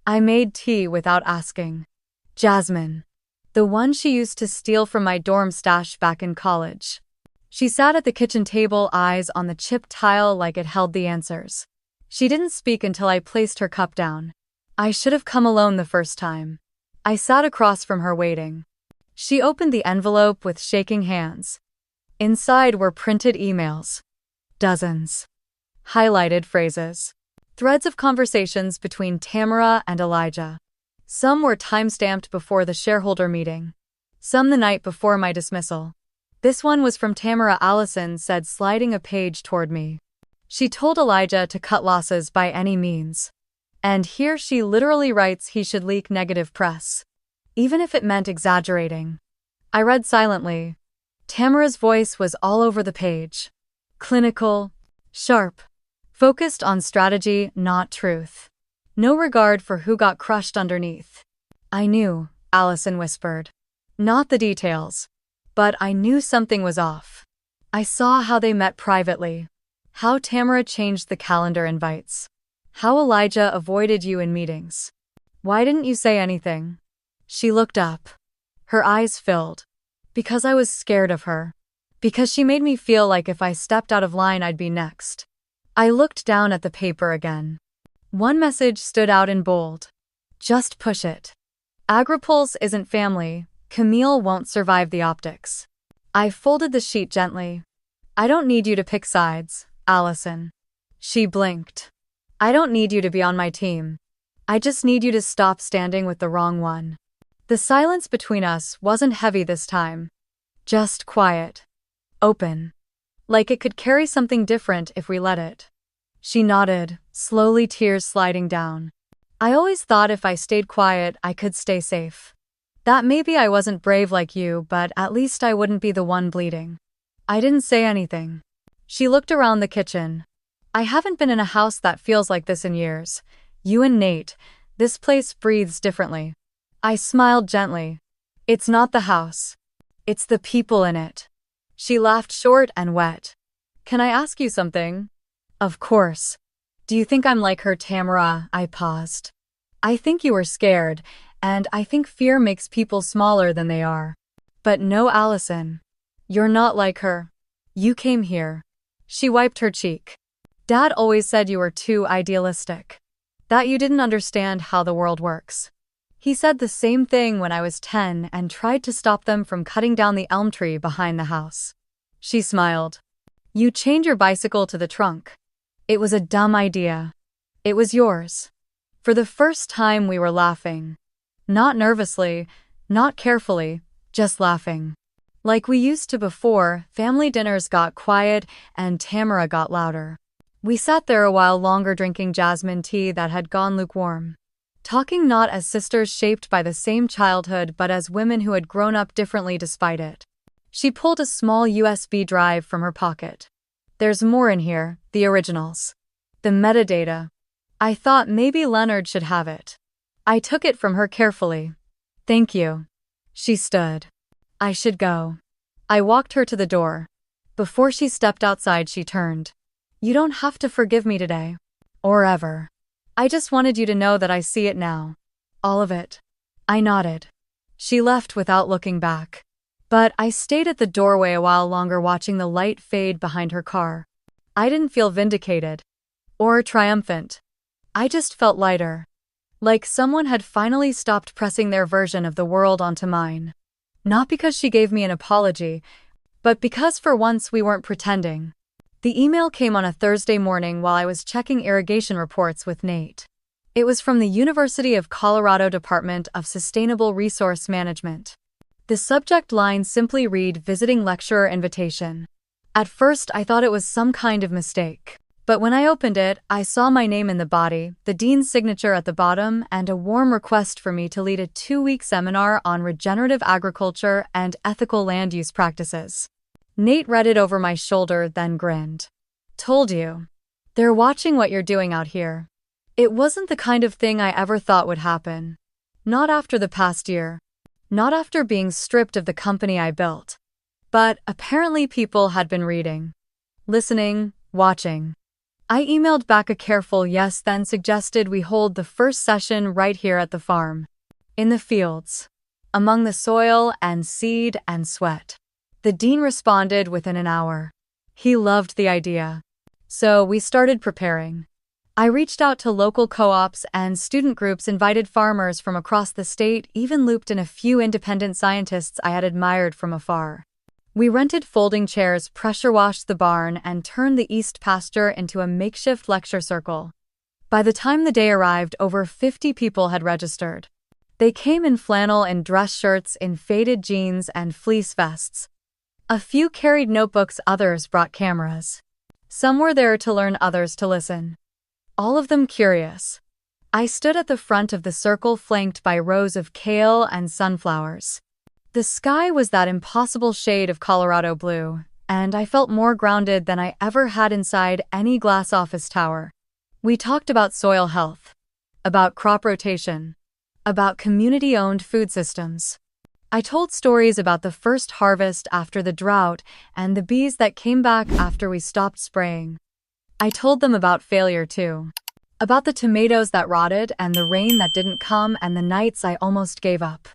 I made tea without asking. Jasmine. The one she used to steal from my dorm stash back in college. She sat at the kitchen table, eyes on the chipped tile like it held the answers. She didn't speak until I placed her cup down. I should have come alone the first time. I sat across from her waiting. She opened the envelope with shaking hands. Inside were printed emails. Dozens. Highlighted phrases. Threads of conversations between Tamara and Elijah. Some were time-stamped before the shareholder meeting. Some the night before my dismissal. This one was from Tamara. Allison said, sliding a page toward me. She told Elijah to cut losses by any means. And here she literally writes he should leak negative press. Even if it meant exaggerating. I read silently. Tamara's voice was all over the page. Clinical, sharp, focused on strategy, not truth. No regard for who got crushed underneath. I knew, Allison whispered. Not the details. But I knew something was off. I saw how they met privately. How Tamara changed the calendar invites. How Elijah avoided you in meetings. Why didn't you say anything? She looked up. Her eyes filled. Because I was scared of her. Because she made me feel like if I stepped out of line I'd be next. I looked down at the paper again. One message stood out in bold. Just push it. Agripulse isn't family. Camille won't survive the optics. I folded the sheet gently. I don't need you to pick sides, Allison. She blinked. I don't need you to be on my team. I just need you to stop standing with the wrong one. The silence between us wasn't heavy this time. Just quiet. Open. Like it could carry something different if we let it. She nodded, slowly tears sliding down. I always thought if I stayed quiet, I could stay safe. That maybe I wasn't brave like you, but at least I wouldn't be the one bleeding. I didn't say anything. She looked around the kitchen. I haven't been in a house that feels like this in years. You and Nate, this place breathes differently. I smiled gently. It's not the house. It's the people in it. She laughed short and wet. Can I ask you something? Of course. Do you think I'm like her, Tamara? I paused. I think you were scared, and I think fear makes people smaller than they are. But no, Allison. You're not like her. You came here. She wiped her cheek. Dad always said you were too idealistic. That you didn't understand how the world works. He said the same thing when I was 10 and tried to stop them from cutting down the elm tree behind the house. She smiled. You chained your bicycle to the trunk. It was a dumb idea. It was yours. For the first time we were laughing. Not nervously, not carefully, just laughing. Like we used to before, family dinners got quiet and Tamara got louder. We sat there a while longer drinking jasmine tea that had gone lukewarm. Talking not as sisters shaped by the same childhood but as women who had grown up differently despite it. She pulled a small USB drive from her pocket. There's more in here, the originals. The metadata. I thought maybe Leonard should have it. I took it from her carefully. Thank you. She stood. I should go. I walked her to the door. Before she stepped outside, she turned. You don't have to forgive me today. Or ever. I just wanted you to know that I see it now. All of it. I nodded. She left without looking back. But I stayed at the doorway a while longer watching the light fade behind her car. I didn't feel vindicated. Or triumphant. I just felt lighter. Like someone had finally stopped pressing their version of the world onto mine. Not because she gave me an apology, but because for once we weren't pretending. The email came on a Thursday morning while I was checking irrigation reports with Nate. It was from the University of Colorado Department of Sustainable Resource Management. The subject line simply read Visiting Lecturer Invitation. At first I thought it was some kind of mistake. But when I opened it, I saw my name in the body, the dean's signature at the bottom, and a warm request for me to lead a 2-week seminar on regenerative agriculture and ethical land use practices. Nate read it over my shoulder, then grinned. Told you. They're watching what you're doing out here. It wasn't the kind of thing I ever thought would happen. Not after the past year. Not after being stripped of the company I built. But apparently people had been reading. Listening, watching. I emailed back a careful yes, then suggested we hold the first session right here at the farm. In the fields. Among the soil and seed and sweat. The dean responded within an hour. He loved the idea. So we started preparing. I reached out to local co-ops and student groups, invited farmers from across the state, even looped in a few independent scientists I had admired from afar. We rented folding chairs, pressure-washed the barn, and turned the east pasture into a makeshift lecture circle. By the time the day arrived, over 50 people had registered. They came in flannel and dress shirts, in faded jeans and fleece vests. A few carried notebooks, others brought cameras. Some were there to learn, others to listen. All of them curious. I stood at the front of the circle, flanked by rows of kale and sunflowers. The sky was that impossible shade of Colorado blue, and I felt more grounded than I ever had inside any glass office tower. We talked about soil health, about crop rotation, about community-owned food systems. I told stories about the first harvest after the drought and the bees that came back after we stopped spraying. I told them about failure too. About the tomatoes that rotted and the rain that didn't come and the nights I almost gave up.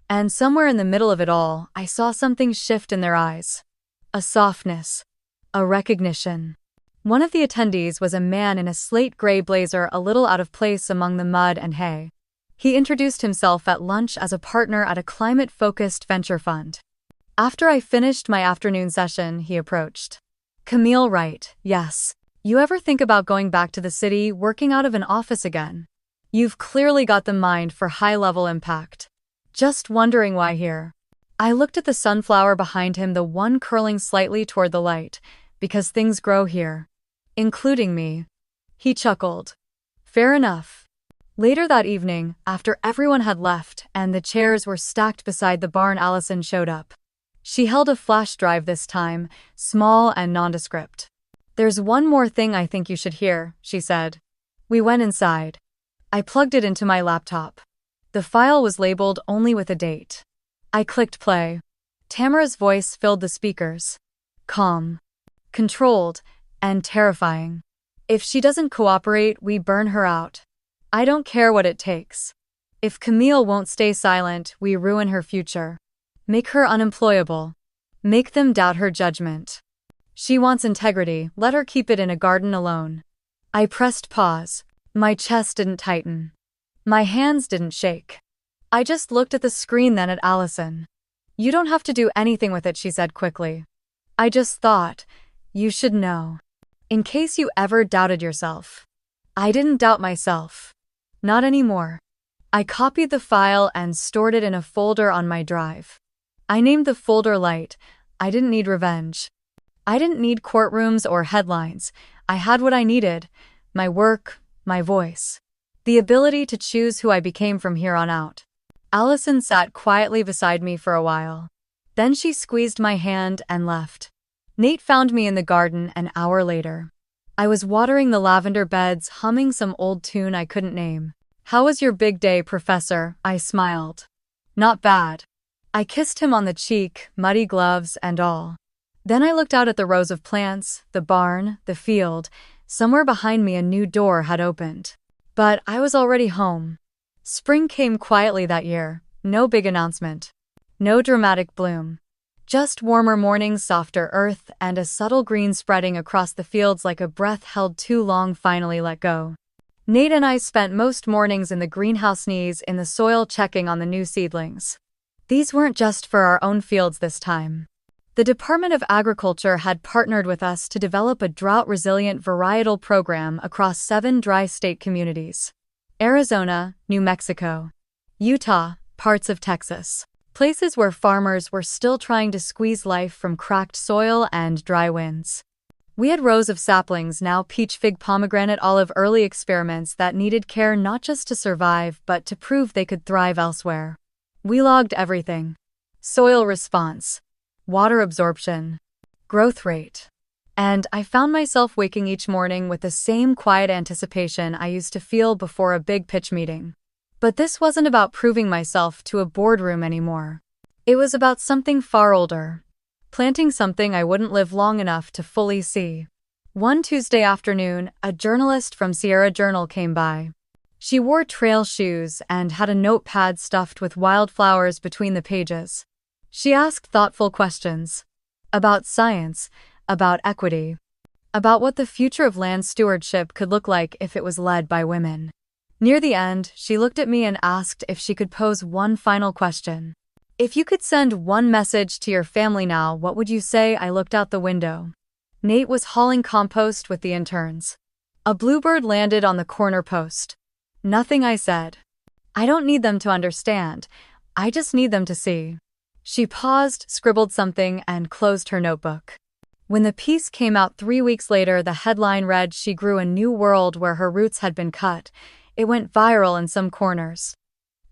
And somewhere in the middle of it all, I saw something shift in their eyes. A softness. A recognition. One of the attendees was a man in a slate-gray blazer a little out of place among the mud and hay. He introduced himself at lunch as a partner at a climate-focused venture fund. After I finished my afternoon session, he approached. Camille, right, yes. You ever think about going back to the city, working out of an office again? You've clearly got the mind for high-level impact. Just wondering why here. I looked at the sunflower behind him, the one curling slightly toward the light, because things grow here. Including me. He chuckled. Fair enough. Later that evening, after everyone had left and the chairs were stacked beside the barn, Allison showed up. She held a flash drive this time, small and nondescript. There's one more thing I think you should hear, she said. We went inside. I plugged it into my laptop. The file was labeled only with a date. I clicked play. Tamara's voice filled the speakers. Calm. Controlled. And terrifying. If she doesn't cooperate, we burn her out. I don't care what it takes. If Camille won't stay silent, we ruin her future. Make her unemployable. Make them doubt her judgment. She wants integrity, let her keep it in a garden alone. I pressed pause. My chest didn't tighten. My hands didn't shake. I just looked at the screen, then at Allison. You don't have to do anything with it, she said quickly. I just thought, you should know. In case you ever doubted yourself. I didn't doubt myself. Not anymore. I copied the file and stored it in a folder on my drive. I named the folder Light. I didn't need revenge. I didn't need courtrooms or headlines. I had what I needed. My work, my voice. The ability to choose who I became from here on out. Allison sat quietly beside me for a while. Then she squeezed my hand and left. Nate found me in the garden an hour later. I was watering the lavender beds, humming some old tune I couldn't name. How was your big day, Professor? I smiled. Not bad. I kissed him on the cheek, muddy gloves and all. Then I looked out at the rows of plants, the barn, the field. Somewhere behind me a new door had opened. But I was already home. Spring came quietly that year, no big announcement. No dramatic bloom. Just warmer mornings, softer earth, and a subtle green spreading across the fields like a breath held too long finally let go. Nate and I spent most mornings in the greenhouse, knees in the soil, checking on the new seedlings. These weren't just for our own fields this time. The Department of Agriculture had partnered with us to develop a drought-resilient varietal program across 7 dry state communities. Arizona, New Mexico, Utah, parts of Texas. Places where farmers were still trying to squeeze life from cracked soil and dry winds. We had rows of saplings, now peach, fig, pomegranate, olive, early experiments that needed care not just to survive but to prove they could thrive elsewhere. We logged everything. Soil response, water absorption, growth rate. And I found myself waking each morning with the same quiet anticipation I used to feel before a big pitch meeting. But this wasn't about proving myself to a boardroom anymore. It was about something far older. Planting something I wouldn't live long enough to fully see. One Tuesday afternoon, a journalist from Sierra Journal came by. She wore trail shoes and had a notepad stuffed with wildflowers between the pages. She asked thoughtful questions. About science, about equity, about what the future of land stewardship could look like if it was led by women. Near the end, she looked at me and asked if she could pose one final question. If you could send one message to your family now, what would you say? I looked out the window. Nate was hauling compost with the interns. A bluebird landed on the corner post. Nothing, I said. I don't need them to understand. I just need them to see. She paused, scribbled something, and closed her notebook. When the piece came out 3 weeks later, the headline read, "She grew a new world where her roots had been cut." It went viral in some corners.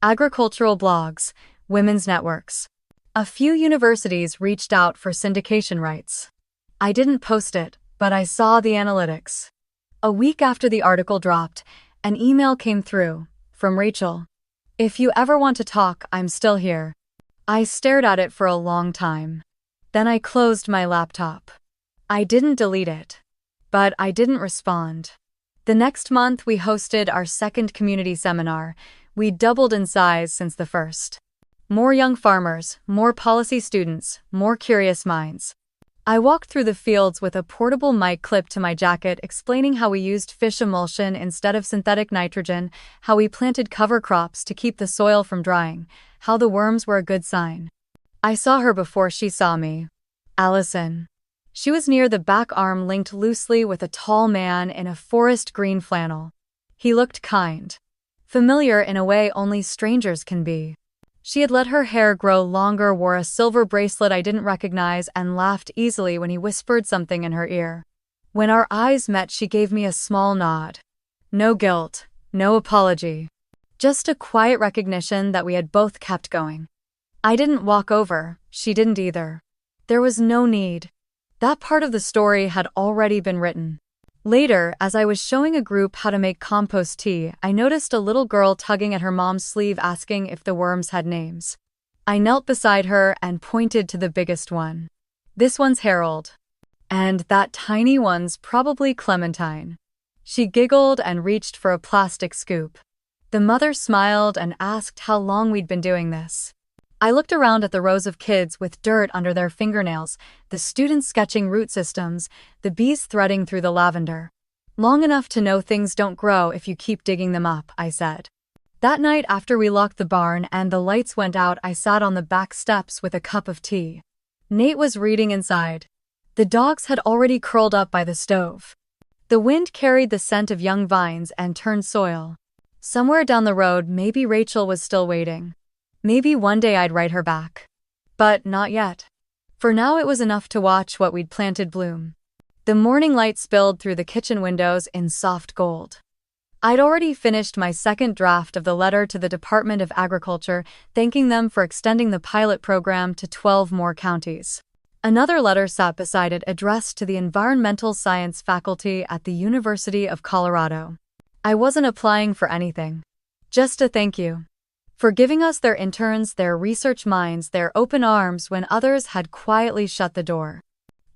Agricultural blogs, women's networks. A few universities reached out for syndication rights. I didn't post it, but I saw the analytics. A week after the article dropped, an email came through, from Rachel. "If you ever want to talk, I'm still here." I stared at it for a long time. Then I closed my laptop. I didn't delete it. But I didn't respond. The next month, we hosted our second community seminar. We doubled in size since the first. More young farmers, more policy students, more curious minds. I walked through the fields with a portable mic clipped to my jacket, explaining how we used fish emulsion instead of synthetic nitrogen, how we planted cover crops to keep the soil from drying, how the worms were a good sign. I saw her before she saw me. Allison. She was near the back arm, linked loosely with a tall man in a forest green flannel. He looked kind. Familiar in a way only strangers can be. She had let her hair grow longer, wore a silver bracelet I didn't recognize, and laughed easily when he whispered something in her ear. When our eyes met, she gave me a small nod. No guilt, no apology. Just a quiet recognition that we had both kept going. I didn't walk over, she didn't either. There was no need. That part of the story had already been written. Later, as I was showing a group how to make compost tea, I noticed a little girl tugging at her mom's sleeve, asking if the worms had names. I knelt beside her and pointed to the biggest one. "This one's Harold. And that tiny one's probably Clementine." She giggled and reached for a plastic scoop. The mother smiled and asked how long we'd been doing this. I looked around at the rows of kids with dirt under their fingernails, the students sketching root systems, the bees threading through the lavender. "Long enough to know things don't grow if you keep digging them up," I said. That night, after we locked the barn and the lights went out, I sat on the back steps with a cup of tea. Nate was reading inside. The dogs had already curled up by the stove. The wind carried the scent of young vines and turned soil. Somewhere down the road, maybe Rachel was still waiting. Maybe one day I'd write her back. But not yet. For now, it was enough to watch what we'd planted bloom. The morning light spilled through the kitchen windows in soft gold. I'd already finished my second draft of the letter to the Department of Agriculture, thanking them for extending the pilot program to 12 more counties. Another letter sat beside it, addressed to the environmental science faculty at the University of Colorado. I wasn't applying for anything. Just a thank you. For giving us their interns, their research minds, their open arms when others had quietly shut the door.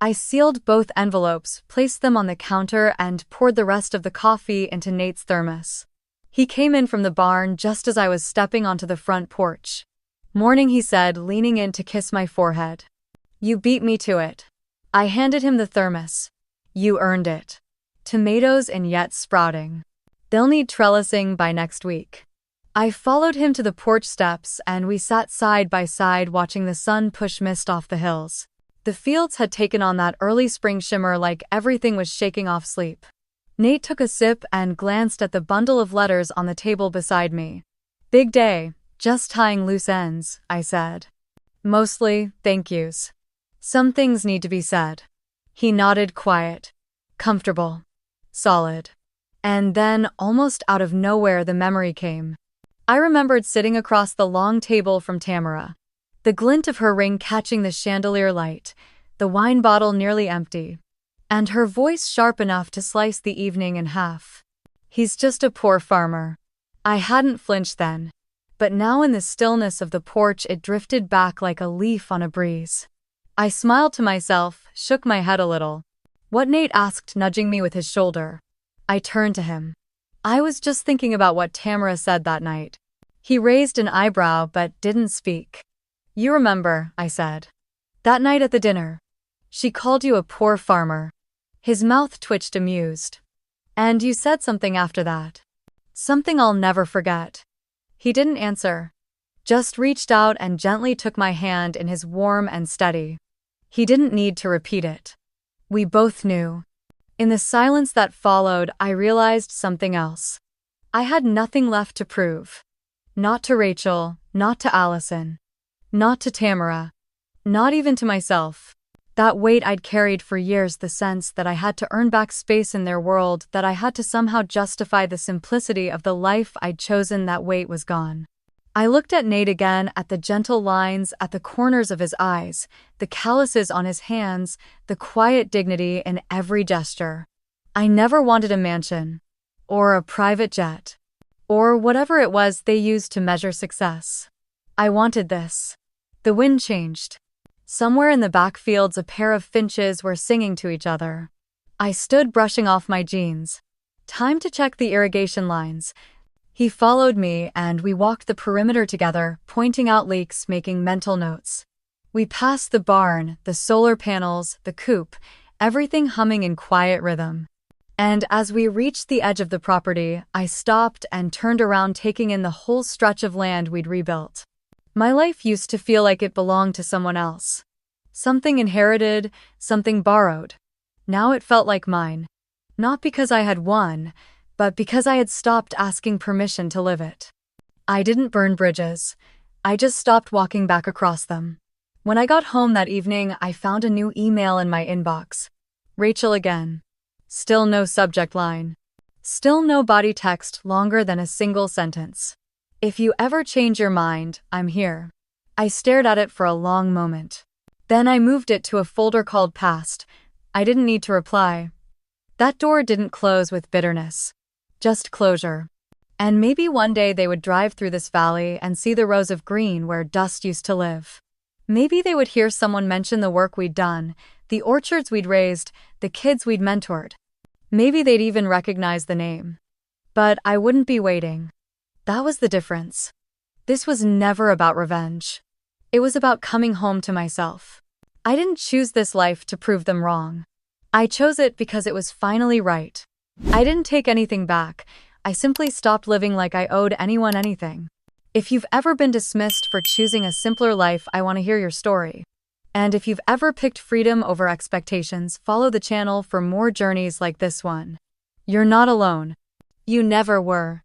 I sealed both envelopes, placed them on the counter, and poured the rest of the coffee into Nate's thermos. He came in from the barn just as I was stepping onto the front porch. "Morning," he said, leaning in to kiss my forehead. "You beat me to it." I handed him the thermos. "You earned it. Tomatoes and yet sprouting. They'll need trellising by next week." I followed him to the porch steps and we sat side by side watching the sun push mist off the hills. The fields had taken on that early spring shimmer, like everything was shaking off sleep. Nate took a sip and glanced at the bundle of letters on the table beside me. "Big day, just tying loose ends," I said. "Mostly, thank yous. Some things need to be said." He nodded, quiet, comfortable, solid. And then, almost out of nowhere, the memory came. I remembered sitting across the long table from Tamara. The glint of her ring catching the chandelier light, the wine bottle nearly empty, and her voice sharp enough to slice the evening in half. "He's just a poor farmer." I hadn't flinched then, but now in the stillness of the porch it drifted back like a leaf on a breeze. I smiled to myself, shook my head a little. "What?" Nate asked, nudging me with his shoulder. I turned to him. "I was just thinking about what Tamara said that night." He raised an eyebrow but didn't speak. "You remember," I said. "That night at the dinner. She called you a poor farmer." His mouth twitched, amused. "And you said something after that. Something I'll never forget." He didn't answer. Just reached out and gently took my hand in his, warm and steady. He didn't need to repeat it. We both knew. In the silence that followed, I realized something else. I had nothing left to prove. Not to Rachel, not to Allison, not to Tamara, not even to myself. That weight I'd carried for years, the sense that I had to earn back space in their world, that I had to somehow justify the simplicity of the life I'd chosen, that weight was gone. I looked at Nate again, at the gentle lines at the corners of his eyes, the calluses on his hands, the quiet dignity in every gesture. I never wanted a mansion, or a private jet, or whatever it was they used to measure success. I wanted this. The wind changed. Somewhere in the backfields, a pair of finches were singing to each other. I stood brushing off my jeans. Time to check the irrigation lines. He followed me and we walked the perimeter together, pointing out leaks, making mental notes. We passed the barn, the solar panels, the coop, everything humming in quiet rhythm. And as we reached the edge of the property, I stopped and turned around, taking in the whole stretch of land we'd rebuilt. My life used to feel like it belonged to someone else. Something inherited, something borrowed. Now it felt like mine. Not because I had won, but because I had stopped asking permission to live it. I didn't burn bridges. I just stopped walking back across them. When I got home that evening, I found a new email in my inbox. Rachel again. Still no subject line. Still no body text longer than a single sentence. If you ever change your mind, I'm here. I stared at it for a long moment. Then I moved it to a folder called Past. I didn't need to reply. That door didn't close with bitterness. Just closure. And maybe one day they would drive through this valley and see the rows of green where dust used to live. Maybe they would hear someone mention the work we'd done, the orchards we'd raised, the kids we'd mentored. Maybe they'd even recognize the name. But I wouldn't be waiting. That was the difference. This was never about revenge. It was about coming home to myself. I didn't choose this life to prove them wrong. I chose it because it was finally right. I didn't take anything back. I simply stopped living like I owed anyone anything. If you've ever been dismissed for choosing a simpler life, I want to hear your story. And if you've ever picked freedom over expectations, follow the channel for more journeys like this one. You're not alone. You never were.